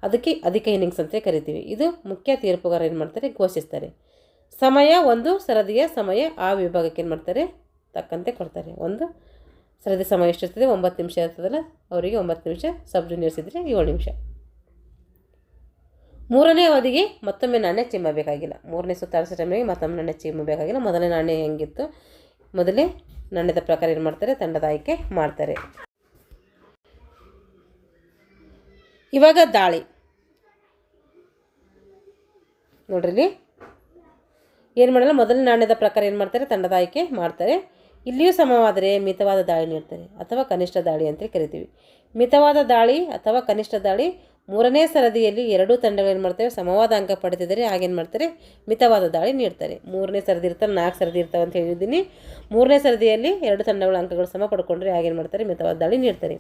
A: ಅದಕ್ಕೆ ಅಧಿಕ ಇನ್ನಿಂಗ್ಸ್ ಅಂತ ಕರಿತೀವಿ. ಇದು ಮುಖ್ಯ ತೀರ್ಪುಗಾರ ಏನು ಮಾಡ್ತಾರೆ, ಘೋಷಿಸ್ತಾರೆ. ಸಮಯ, ಒಂದು ಸರದಿಯ ಸಮಯ ಆ ವಿಭಾಗಕ್ಕೆ ಏನು ಮಾಡ್ತಾರೆ, ತಕ್ಕಂತೆ ಕೊಡ್ತಾರೆ. ಒಂದು ಸರದಿ ಸಮಯ ಎಷ್ಟಿರ್ತದೆ, 9 ನಿಮಿಷ ಇರ್ತದಲ್ಲ, ಅವರಿಗೆ 9 ನಿಮಿಷ, ಸಬ್ ಜೂನಿಯರ್ಸ್ ಇದ್ದರೆ 7 ನಿಮಿಷ. 3ನೇ ಅವಧಿಗೆ ಮತ್ತೊಮ್ಮೆ ನಾಣ್ಯ ಚಿಮ್ಮಬೇಕಾಗಿಲ್ಲ. 3ನೇ ಸುತ್ತ ಆಡಿಸೋ ಟೈಮಿಗೆ ಮತ್ತೊಮ್ಮೆ ನಾಣ್ಯ ಚಿಮ್ಮಬೇಕಾಗಿಲ್ಲ. ಮೊದಲನೇ ನಾಣ್ಯ ಹೆಂಗಿತ್ತು, ಮೊದಲೇ ನಾಣ್ಯದ ಪ್ರಕಾರ ಏನು ಮಾಡ್ತಾರೆ, ತಂಡದ ಆಯ್ಕೆ ಮಾಡ್ತಾರೆ. ಇವಾಗ ದಾಳಿ ನೋಡ್ರಿ, ಏನು ಮಾಡಲ್ಲ, ಮೊದಲನೇ ನಾಣ್ಯದ ಪ್ರಕಾರ ಏನು ಮಾಡ್ತಾರೆ, ತಂಡದ ಆಯ್ಕೆ ಮಾಡ್ತಾರೆ. ಇಲ್ಲಿಯೂ ಸಮವಾದರೆ ಮಿತವಾದ ದಾಳಿ ನೀಡ್ತಾರೆ ಅಥವಾ ಕನಿಷ್ಠ ದಾಳಿ ಅಂತ ಕರಿತೀವಿ. ಮಿತವಾದ ದಾಳಿ ಅಥವಾ ಕನಿಷ್ಠ ದಾಳಿ 3ನೇ ಸರದಿಯಲ್ಲಿ 2 ತಂಡಗಳು ಏನು ಮಾಡ್ತವೆ, ಸಮವಾದ ಅಂಕ ಪಡೆದಿದ್ದರೆ ಆಗೇನು ಮಾಡ್ತಾರೆ, ಮಿತವಾದ ದಾಳಿ ನೀಡ್ತಾರೆ. 3ನೇ ಸರದಿ ಇರ್ತಾರೆ, 4 ಸರದಿ ಇರ್ತಾವೆ ಅಂತ ಹೇಳಿದ್ದೀನಿ. 3ನೇ ಸರದಿಯಲ್ಲಿ 2 ತಂಡಗಳ ಅಂಕಗಳು ಸಮ ಪಡ್ಕೊಂಡ್ರೆ ಆಗೇನು ಮಾಡ್ತಾರೆ, ಮಿತವಾದ ದಾಳಿ ನೀಡ್ತಾರೆ.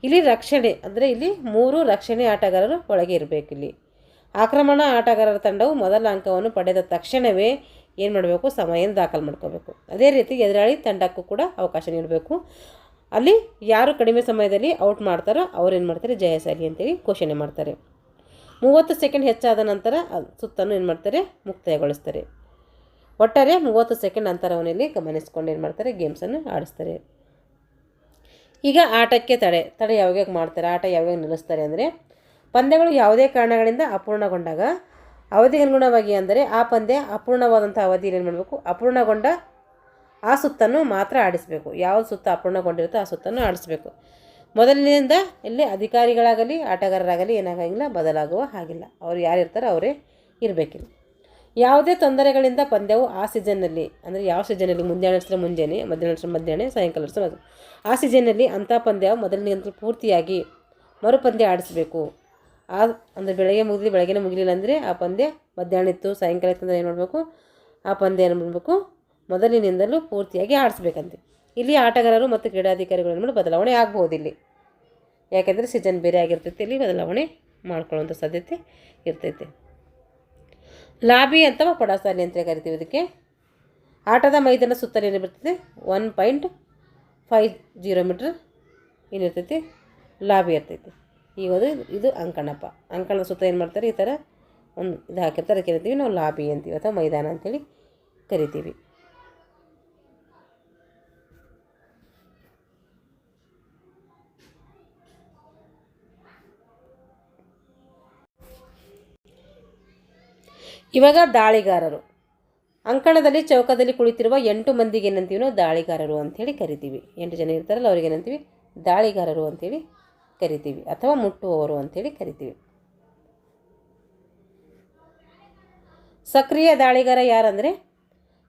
A: ಇಲ್ಲಿ ರಕ್ಷಣೆ ಅಂದರೆ ಇಲ್ಲಿ 3 ರಕ್ಷಣೆ ಆಟಗಾರರು ಒಳಗೆ ಇರಬೇಕು. ಇಲ್ಲಿ ಆಕ್ರಮಣ ಆಟಗಾರರ ತಂಡವು ಮೊದಲ ಅಂಕವನ್ನು ಪಡೆದ ತಕ್ಷಣವೇ ಏನು ಮಾಡಬೇಕು, ಸಮಯವನ್ನು ದಾಖಲು ಮಾಡ್ಕೋಬೇಕು. ಅದೇ ರೀತಿ ಎದುರಾಳಿ ತಂಡಕ್ಕೂ ಕೂಡ ಅವಕಾಶ ನೀಡಬೇಕು. ಅಲ್ಲಿ ಯಾರು ಕಡಿಮೆ ಸಮಯದಲ್ಲಿ ಔಟ್ ಮಾಡ್ತಾರೋ ಅವ್ರು ಏನು ಮಾಡ್ತಾರೆ, ಜಯಶಾಲಿ ಅಂತೇಳಿ ಘೋಷಣೆ ಮಾಡ್ತಾರೆ. 30 ಸೆಕೆಂಡ್ ಹೆಚ್ಚಾದ ನಂತರ ಸುತ್ತನ್ನು ಏನು ಮಾಡ್ತಾರೆ, ಮುಕ್ತಾಯಗೊಳಿಸ್ತಾರೆ. ಒಟ್ಟಾರೆ 30 ಸೆಕೆಂಡ್ ಅಂತರವನ್ನಲ್ಲಿ ಗಮನಿಸ್ಕೊಂಡು ಏನು ಮಾಡ್ತಾರೆ, ಗೇಮ್ಸನ್ನು ಆಡಿಸ್ತಾರೆ. ಈಗ ಆಟಕ್ಕೆ ತಡೆ ಯಾವಾಗ ಮಾಡ್ತಾರೆ, ಆಟ ಯಾವಾಗ ನಿಲ್ಲಿಸ್ತಾರೆ ಅಂದರೆ, ಪಂದ್ಯಗಳು ಯಾವುದೇ ಕಾರಣಗಳಿಂದ ಅಪೂರ್ಣಗೊಂಡಾಗ ಅವಧಿಗೆ ಅನುಗುಣವಾಗಿ ಅಂದರೆ ಆ ಪಂದ್ಯ ಅಪೂರ್ಣವಾದಂಥ ಅವಧಿಯಲ್ಲಿ ಏನು ಮಾಡಬೇಕು, ಅಪೂರ್ಣಗೊಂಡ ಆ ಸುತ್ತನ್ನು ಮಾತ್ರ ಆಡಿಸಬೇಕು. ಯಾವುದು ಸುತ್ತ ಅಪೂರ್ಣಗೊಂಡಿರುತ್ತೋ ಆ ಸುತ್ತನ್ನು ಆಡಿಸ್ಬೇಕು. ಮೊದಲಿನಿಂದ ಇಲ್ಲಿ ಅಧಿಕಾರಿಗಳಾಗಲಿ ಆಟಗಾರರಾಗಲಿ ಏನಾಗಂಗಿಲ್ಲ, ಬದಲಾಗುವ ಹಾಗಿಲ್ಲ. ಅವ್ರು ಯಾರಿರ್ತಾರೋ ಅವರೇ ಇರಬೇಕಿಲ್ಲ. ಯಾವುದೇ ತೊಂದರೆಗಳಿಂದ ಪಂದ್ಯವು ಆ ಸೀಸನ್ನಲ್ಲಿ, ಅಂದರೆ ಯಾವ ಸೀಸನ್ನಲ್ಲಿ, ಮುಂಜಾನೆ ನಡೆಸಿದ್ರೆ ಮುಂಜಾನೆ, ಮಧ್ಯಾಹ್ನ ನಡೆಸಿದ್ರೆ ಮಧ್ಯಾಹ್ನ, ಸಾಯಂಕಾಲ ನಡೆಸಿದ್ರೆ ಅದು, ಆ ಸೀಸನ್ನಲ್ಲಿ ಅಂಥ ಪಂದ್ಯ ಮೊದಲಿನಿಂದ ಪೂರ್ತಿಯಾಗಿ ಮರುಪಂದ್ಯ ಆಡಿಸಬೇಕು. ಅಂದರೆ ಬೆಳಗ್ಗೆನೇ ಮುಗಿಲಿಲ್ಲ ಅಂದರೆ ಆ ಪಂದ್ಯ ಮಧ್ಯಾಹ್ನ ಇತ್ತು, ಸಾಯಂಕಾಲ ಇತ್ತು ಅಂದರೆ ಏನು ಮಾಡಬೇಕು, ಆ ಪಂದ್ಯ ಏನು ಮಾಡಬೇಕು, ಮೊದಲಿನಿಂದಲೂ ಪೂರ್ತಿಯಾಗಿ ಆಡಿಸ್ಬೇಕಂತೆ. ಇಲ್ಲಿ ಆಟಗಾರರು ಮತ್ತು ಕ್ರೀಡಾಧಿಕಾರಿಗಳು ಬದಲಾವಣೆ ಆಗ್ಬೋದು ಇಲ್ಲಿ, ಯಾಕೆಂದರೆ ಸೀಸನ್ ಬೇರೆ ಆಗಿರ್ತೈತೆ, ಇಲ್ಲಿ ಬದಲಾವಣೆ ಮಾಡ್ಕೊಳ್ಳುವಂಥ ಸಾಧ್ಯತೆ ಇರ್ತೈತೆ. ಲಾಬಿ ಅಥವಾ ಪಡಸಾಲೆ ಅಂತ ಕರಿತೀವಿ ಇದಕ್ಕೆ. ಆಟದ ಮೈದಾನ ಸುತ್ತಲೂ ಏನಿರ್ತೈತೆ 1.50 ಮೀಟ್ರ್ ಏನಿರ್ತೈತಿ, ಲಾಬಿ ಇರ್ತೈತಿ. ಈಗ ಇದು ಅಂಕಣಪ್ಪ. ಅಂಕಣದ ಸುತ್ತ ಏನು ಮಾಡ್ತಾರೆ, ಈ ಥರ ಒಂದು ಇದು ಹಾಕಿರ್ತಾರೆ, ಅದಕ್ಕೆ ಏನಂತೀವಿ ನಾವು ಲಾಬಿ ಅಂತೀವಿ ಅಥವಾ ಮೈದಾನ ಅಂಥೇಳಿ ಕರಿತೀವಿ. ಇವಾಗ ದಾಳಿಗಾರರು. ಅಂಕಣದಲ್ಲಿ ಚೌಕದಲ್ಲಿ ಕುಳಿತಿರುವ 8 ಮಂದಿಗೆ ಏನಂತೀವಿ ನಾವು ದಾಳಿಗಾರರು ಅಂಥೇಳಿ ಕರಿತೀವಿ. 8 ಜನ ಇರ್ತಾರಲ್ಲ ಅವ್ರಿಗೆ ಏನಂತೀವಿ ದಾಳಿಗಾರರು ಅಂಥೇಳಿ ಕರಿತೀವಿ, ಅಥವಾ ಮುಟ್ಟುವವರು ಅಂಥೇಳಿ ಕರಿತೀವಿ. ಸಕ್ರಿಯ ದಾಳಿಗಾರ ಯಾರಂದರೆ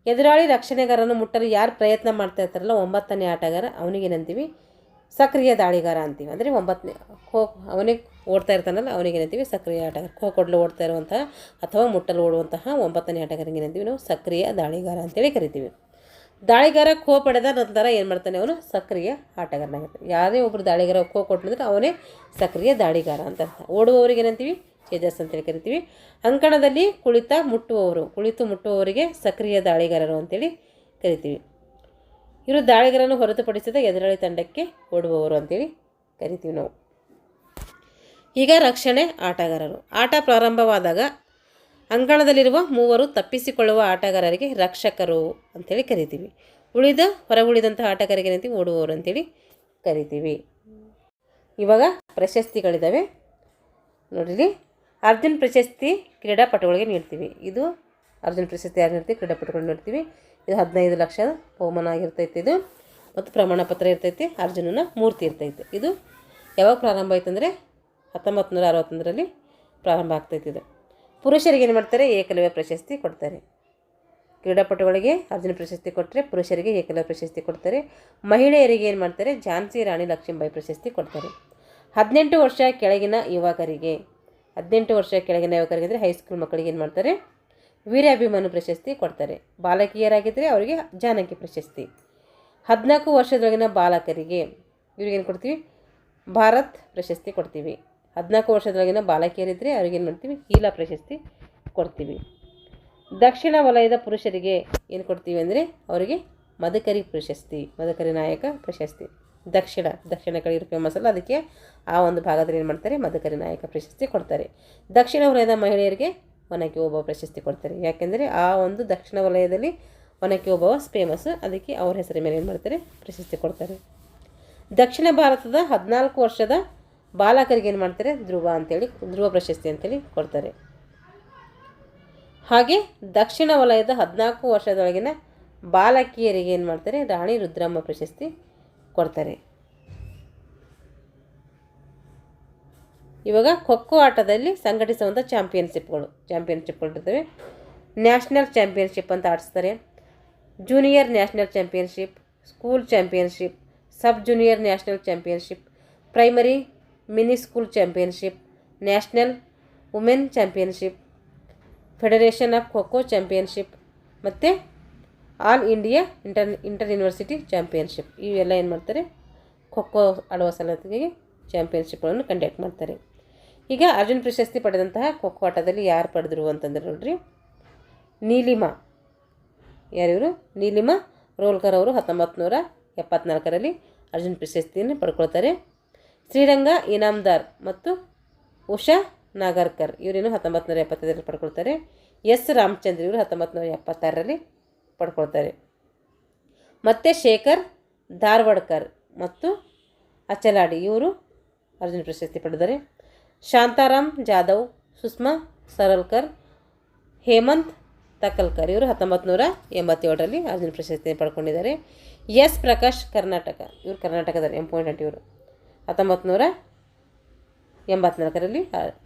A: ಎದುರಾಳಿ ರಕ್ಷಣೆಗಾರನ್ನು ಮುಟ್ಟಲು ಯಾರು ಪ್ರಯತ್ನ ಮಾಡ್ತಾ ಇರ್ತಾರಲ್ಲ 9ನೇ ಆಟಗಾರ, ಅವನಿಗೇನಂತೀವಿ ಸಕ್ರಿಯ ದಾಳಿಗಾರ ಅಂತೀವಿ. ಅಂದರೆ 9ನೇ ಅವನಿಗೆ ಓಡ್ತಾ ಇರ್ತಾನಲ್ಲ ಅವನಿಗೇನಂತೀವಿ ಸಕ್ರಿಯ ಆಟಗಾರ. ಕೊಡಲು ಓಡ್ತಾ ಇರುವಂತಹ ಅಥವಾ ಮುಟ್ಟಲು ಓಡುವಂತಹ 9ನೇ ಆಟಗಾರನಿಗೆ ಏನಂತೀವಿ ನಾವು ಸಕ್ರಿಯ ದಾಳಿಗಾರ ಅಂತೇಳಿ ಕರಿತೀವಿ. ದಾಳಿಗಾರ ಖೋ ಪಡೆದ ನಂತರ ಏನು ಮಾಡ್ತಾನೆ, ಅವನು ಸಕ್ರಿಯ ಆಟಗಾರನಾಗಿರ್ತಾನೆ. ಯಾವುದೇ ಒಬ್ಬರು ದಾಳಿಗಾರ ಖೋ ಕೊಟ್ಟಿದ್ರೆ ಅವನೇ ಸಕ್ರಿಯ ದಾಳಿಗಾರ ಅಂತ ಅರ್ಥ. ಓಡುವವರಿಗೆ ಏನಂತೀವಿ ಚೇಜಸ್ ಅಂತೇಳಿ ಕರಿತೀವಿ. ಅಂಕಣದಲ್ಲಿ ಕುಳಿತು ಮುಟ್ಟುವವರಿಗೆ ಸಕ್ರಿಯ ದಾಳಿಗಾರರು ಅಂತೇಳಿ ಕರಿತೀವಿ. ಇವರು ದಾಳಿಗಾರನ್ನು ಹೊರತುಪಡಿಸಿದ ಎದುರಾಳಿ ತಂಡಕ್ಕೆ ಓಡುವವರು ಅಂತೇಳಿ ಕರಿತೀವಿ ನಾವು. ಈಗ ರಕ್ಷಣೆ ಆಟಗಾರರು. ಆಟ ಪ್ರಾರಂಭವಾದಾಗ ಅಂಕಣದಲ್ಲಿರುವ 3 ತಪ್ಪಿಸಿಕೊಳ್ಳುವ ಆಟಗಾರರಿಗೆ ರಕ್ಷಕರು ಅಂಥೇಳಿ ಕರಿತೀವಿ. ಹೊರಗುಳಿದಂತಹ ಆಟಗಾರರಿಗೆ ಏನಂತೀವಿ ಓಡುವವರು ಅಂತೇಳಿ ಕರಿತೀವಿ. ಇವಾಗ ಪ್ರಶಸ್ತಿಗಳಿದ್ದಾವೆ ನೋಡಿರಿ. ಅರ್ಜುನ್ ಪ್ರಶಸ್ತಿ ಕ್ರೀಡಾಪಟುಗಳಿಗೆ ನೀಡ್ತೀವಿ. ಇದು ಅರ್ಜುನ್ ಪ್ರಶಸ್ತಿ ಯಾರು ನೀಡ್ತೀವಿ, ಕ್ರೀಡಾಪಟುಗಳು ನೀಡ್ತೀವಿ. ಇದು 15 ಲಕ್ಷದ ಬಹುಮಾನ ಆಗಿರ್ತೈತೆ ಇದು, ಮತ್ತು ಪ್ರಮಾಣ ಪತ್ರ ಇರ್ತೈತಿ, ಅರ್ಜುನನ ಮೂರ್ತಿ ಇರ್ತೈತೆ. ಇದು ಯಾವಾಗ ಪ್ರಾರಂಭ ಆಯ್ತಂದರೆ 1961ರಲ್ಲಿ ಪ್ರಾರಂಭ ಆಗ್ತೈತಿ ಇದು. ಪುರುಷರಿಗೆ ಏನು ಮಾಡ್ತಾರೆ, ಏಕಲವ್ಯ ಪ್ರಶಸ್ತಿ ಕೊಡ್ತಾರೆ. ಕ್ರೀಡಾಪಟುಗಳಿಗೆ ಅರ್ಜುನ ಪ್ರಶಸ್ತಿ ಕೊಟ್ಟರೆ ಪುರುಷರಿಗೆ ಏಕಲವ್ಯ ಪ್ರಶಸ್ತಿ ಕೊಡ್ತಾರೆ. ಮಹಿಳೆಯರಿಗೆ ಏನು ಮಾಡ್ತಾರೆ, ಝಾನ್ಸಿ ರಾಣಿ ಲಕ್ಷ್ಮೀಬಾಯಿ ಪ್ರಶಸ್ತಿ ಕೊಡ್ತಾರೆ. 18 ವರ್ಷ ಕೆಳಗಿನ ಯುವಕರಿಗೆ ಅಂದರೆ ಹೈಸ್ಕೂಲ್ ಮಕ್ಕಳಿಗೆ ಏನು ಮಾಡ್ತಾರೆ, ವೀರಾಭಿಮಾನ ಪ್ರಶಸ್ತಿ ಕೊಡ್ತಾರೆ. ಬಾಲಕಿಯರಾಗಿದ್ದರೆ ಅವರಿಗೆ ಜಾನಕಿ ಪ್ರಶಸ್ತಿ. 14 ವರ್ಷದೊಳಗಿನ ಬಾಲಕರಿಗೆ ಇವ್ರಿಗೇನು ಕೊಡ್ತೀವಿ, ಭಾರತ್ ಪ್ರಶಸ್ತಿ ಕೊಡ್ತೀವಿ. 14 ವರ್ಷದೊಳಗಿನ ಬಾಲಕಿಯರಿದ್ದರೆ ಅವ್ರಿಗೇನು ಮಾಡ್ತೀವಿ, ಹೀಲಾ ಪ್ರಶಸ್ತಿ ಕೊಡ್ತೀವಿ. ದಕ್ಷಿಣ ವಲಯದ ಪುರುಷರಿಗೆ ಏನು ಕೊಡ್ತೀವಿ ಅಂದರೆ ಅವರಿಗೆ ಮದಕರಿ ಪ್ರಶಸ್ತಿ, ಮದಕರಿ ನಾಯಕ ಪ್ರಶಸ್ತಿ. ದಕ್ಷಿಣ ಕಡೆ ಫೇಮಸ್ ಅಲ್ಲ, ಅದಕ್ಕೆ ಆ ಒಂದು ಭಾಗದಲ್ಲಿ ಏನು ಮಾಡ್ತಾರೆ, ಮದಕರಿ ನಾಯಕ ಪ್ರಶಸ್ತಿ ಕೊಡ್ತಾರೆ. ದಕ್ಷಿಣ ವಲಯದ ಮಹಿಳೆಯರಿಗೆ ಒನಕೆ ಓಬವ್ವ ಪ್ರಶಸ್ತಿ ಕೊಡ್ತಾರೆ. ಯಾಕೆಂದರೆ ಆ ಒಂದು ದಕ್ಷಿಣ ವಲಯದಲ್ಲಿ ಒನಕೆ ಓಬವ್ವ ಫೇಮಸ್, ಅದಕ್ಕೆ ಅವ್ರ ಹೆಸರ ಮೇಲೆ ಏನು ಮಾಡ್ತಾರೆ, ಪ್ರಶಸ್ತಿ ಕೊಡ್ತಾರೆ. ದಕ್ಷಿಣ ಭಾರತದ 14 ವರ್ಷದ ಬಾಲಕರಿಗೆ ಏನು ಮಾಡ್ತಾರೆ, ಧ್ರುವ ಪ್ರಶಸ್ತಿ ಅಂತೇಳಿ ಕೊಡ್ತಾರೆ. ಹಾಗೆ ದಕ್ಷಿಣ ವಲಯದ 14 ವರ್ಷದೊಳಗಿನ ಬಾಲಕಿಯರಿಗೆ ಏನು ಮಾಡ್ತಾರೆ, ರಾಣಿ ರುದ್ರಮ್ಮ ಪ್ರಶಸ್ತಿ ಕೊಡ್ತಾರೆ. ಇವಾಗ ಖೋಖೋ ಆಟದಲ್ಲಿ ಸಂಘಟಿಸುವಂಥ ಚಾಂಪಿಯನ್ಶಿಪ್ಗಳು ಇರ್ತವೆ. ನ್ಯಾಷನಲ್ ಚಾಂಪಿಯನ್ಶಿಪ್ ಅಂತ ಆಡಿಸ್ತಾರೆ, junior national championship, school championship, sub junior national championship, primary mini school championship, national women championship, federation of kho kho championship ಮತ್ತು all India inter university championship. ಇವೆಲ್ಲ ಏನು ಮಾಡ್ತಾರೆ, ಖೋಖೋ ಆಡುವ ಸಲುವಾಗಿ ಚಾಂಪಿಯನ್ಶಿಪ್ಗಳನ್ನು ಕಂಡಕ್ಟ್ ಮಾಡ್ತಾರೆ. ಈಗ ಅರ್ಜುನ್ ಪ್ರಶಸ್ತಿ ಪಡೆದಂತಹ ಖೋಖೋ ಆಟದಲ್ಲಿ ಯಾರು ಪಡೆದರು ಅಂತಂದ್ರೆ ನೋಡ್ರಿ, ನೀಲಿಮಾ. ಯಾರಿವರು, ನೀಲಿಮಾ ರೋಲ್ಕರ್ ಅವರು 1974ರಲ್ಲಿ ಅರ್ಜುನ್ ಪ್ರಶಸ್ತಿಯನ್ನು ಪಡ್ಕೊಳ್ತಾರೆ. ಶ್ರೀರಂಗ ಇನಾಮ್ದಾರ್ ಮತ್ತು ಉಷಾ ನಾಗರ್ಕರ್ ಇವರೇನು 1975ರಲ್ಲಿ ಪಡ್ಕೊಳ್ತಾರೆ. ಎಸ್ ರಾಮಚಂದ್ರ ಇವರು 1976ರಲ್ಲಿ ಪಡ್ಕೊಳ್ತಾರೆ. ಮತ್ತು ಶೇಖರ್ ಧಾರ್ವಾಡ್ಕರ್ ಮತ್ತು ಅಚಲಾಡಿ ಇವರು ಅರ್ಜುನ ಪ್ರಶಸ್ತಿ ಪಡೆದರೆ. ಶಾಂತಾರಾಮ್ ಜಾಧವ್, ಸುಷ್ಮಾ ಸರಲ್ಕರ್, ಹೇಮಂತ್ ತಕ್ಕಲ್ಕರ್ ಇವರು 1987ರಲ್ಲಿ ಅರ್ಜುನ ಪ್ರಶಸ್ತಿ ಪಡ್ಕೊಂಡಿದ್ದಾರೆ. ಎಸ್ ಪ್ರಕಾಶ್ ಕರ್ನಾಟಕ, ಇವರು ಕರ್ನಾಟಕದ ಇಂಪಾರ್ಟೆಂಟ್. ಇವರು 1984ರಲ್ಲಿ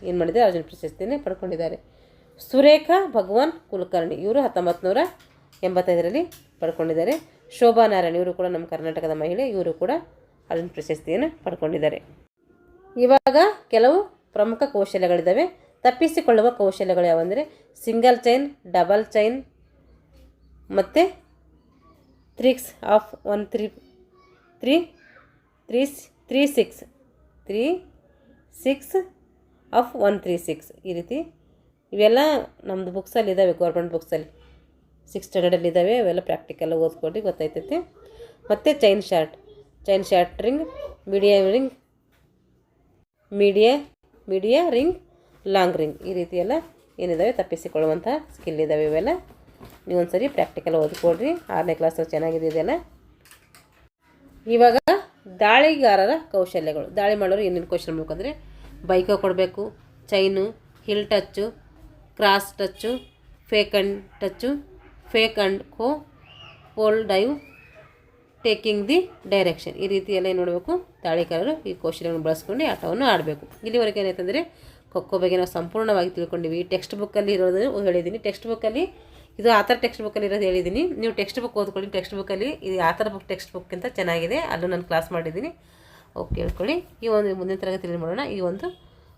A: ಏನು ಮಾಡಿದ್ದಾರೆ, ಅರ್ಜುನ ಪ್ರಶಸ್ತಿಯನ್ನು ಪಡ್ಕೊಂಡಿದ್ದಾರೆ. ಸುರೇಖಾ ಭಗವಾನ್ ಕುಲಕರ್ಣಿ, ಇವರು 1985ರಲ್ಲಿ ಪಡ್ಕೊಂಡಿದ್ದಾರೆ. ಶೋಭಾ ನಾರಾಯಣ್, ಇವರು ಕೂಡ ನಮ್ಮ ಕರ್ನಾಟಕದ ಮಹಿಳೆ, ಇವರು ಕೂಡ ಅರ್ಜುನ ಪ್ರಶಸ್ತಿಯನ್ನು ಪಡ್ಕೊಂಡಿದ್ದಾರೆ. ಇವಾಗ ಕೆಲವು ಪ್ರಮುಖ ಕೌಶಲ್ಯಗಳಿದ್ದಾವೆ. ತಪ್ಪಿಸಿಕೊಳ್ಳುವ ಕೌಶಲ್ಯಗಳು ಯಾವಂದರೆ ಸಿಂಗಲ್ ಚೈನ್, ಡಬಲ್ ಚೈನ್ ಮತ್ತು ಟ್ರಿಕ್ಸ್ ಆಫ್ 136 ಆಫ್ 136 ಈ ರೀತಿ ಇವೆಲ್ಲ ನಮ್ಮದು ಬುಕ್ಸಲ್ಲಿ ಇದ್ದಾವೆ, ಗೌರ್ಮೆಂಟ್ ಬುಕ್ಸಲ್ಲಿ 6th ಸ್ಟ್ಯಾಂಡರ್ಡಲ್ಲಿ ಇದ್ದಾವೆ. ಅವೆಲ್ಲ ಪ್ರಾಕ್ಟಿಕಲ್ ಓದ್ಕೊಂಡು ಗೊತ್ತಾಯ್ತೈತೆ. ಮತ್ತು chain short ring, media ring, long ring ಈ ರೀತಿ ಎಲ್ಲ ಏನಿದ್ದಾವೆ ತಪ್ಪಿಸಿಕೊಳ್ಳುವಂಥ ಸ್ಕಿಲ್ ಇದ್ದಾವೆ. ಇವೆಲ್ಲ ನೀವು ಒಂದು ಸರಿ ಪ್ರಾಕ್ಟಿಕಲ್ ಓದ್ಕೊಡ್ರಿ. 6ನೇ ಕ್ಲಾಸಲ್ಲಿ ಚೆನ್ನಾಗಿದೆ ಇದೆಲ್ಲ. ಇವಾಗ ದಾಳಿಗಾರರ ಕೌಶಲ್ಯಗಳು. ದಾಳಿ ಮಾಡೋರು ಏನೇನು ಕೌಶಲ್ಯ ಮಾಡಬೇಕಂದ್ರೆ ಬೈಕೋ ಕೊಡಬೇಕು, chain, heel touch, cross touch, fake and ಕೋ, pole dive, taking the direction ಈ ರೀತಿ ಎಲ್ಲ ಏನು ಮಾಡಬೇಕು, ದಾಳಿಗಾರರು ಈ ಕೌಶಲ್ಯಗಳನ್ನು ಬಳಸ್ಕೊಂಡು ಆಟವನ್ನು ಆಡಬೇಕು. ಇಲ್ಲಿವರೆಗೆ ಏನಾಯ್ತಂದರೆ ಖೋಖೋ ಬಗ್ಗೆ ನಾವು ಸಂಪೂರ್ಣವಾಗಿ ತಿಳ್ಕೊಂಡಿವಿ. ಟೆಕ್ಸ್ಟ್ ಬುಕ್ಕಲ್ಲಿ ಇರೋದು ಹೇಳಿದ್ದೀನಿ. ಟೆಕ್ಸ್ಟ್ ಬುಕ್ಕಲ್ಲಿ ಇದು ಆ ಥರ ಟೆಕ್ಸ್ಟ್ ಬುಕ್ಕಲ್ಲಿ ಇರೋದು ಹೇಳಿದ್ದೀನಿ. ನೀವು ಟೆಕ್ಸ್ಟ್ ಬುಕ್ ಓದ್ಕೊಳ್ಳಿ. ಟೆಕ್ಸ್ಟ್ ಬುಕ್ಕಲ್ಲಿ ಇದು ಆ ಥರ ಟೆಕ್ಸ್ಟ್ ಬುಕ್ಕಿಂತ ಚೆನ್ನಾಗಿದೆ. ಅಲ್ಲೂ ನಾನು ಕ್ಲಾಸ್ ಮಾಡಿದ್ದೀನಿ, ಓಕೆ ಕೇಳ್ಕೊಳ್ಳಿ. ಈ ಒಂದು ಮುಂದಿನ ತರಗತಿಯಲ್ಲಿ ಮಾಡೋಣ. ಈ ಒಂದು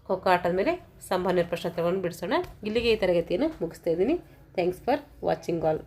A: ಖೋಖೋ ಆಟದ ಮೇಲೆ ಸಂಭಾವ್ಯ ಪ್ರಶ್ನೆ ತಗೊಂಡು ಬಿಡಿಸೋಣ. ಇಲ್ಲಿಗೆ ಈ ತರಗತಿಯನ್ನು ಮುಗಿಸ್ತಾ ಇದ್ದೀನಿ. Thanks for watching all.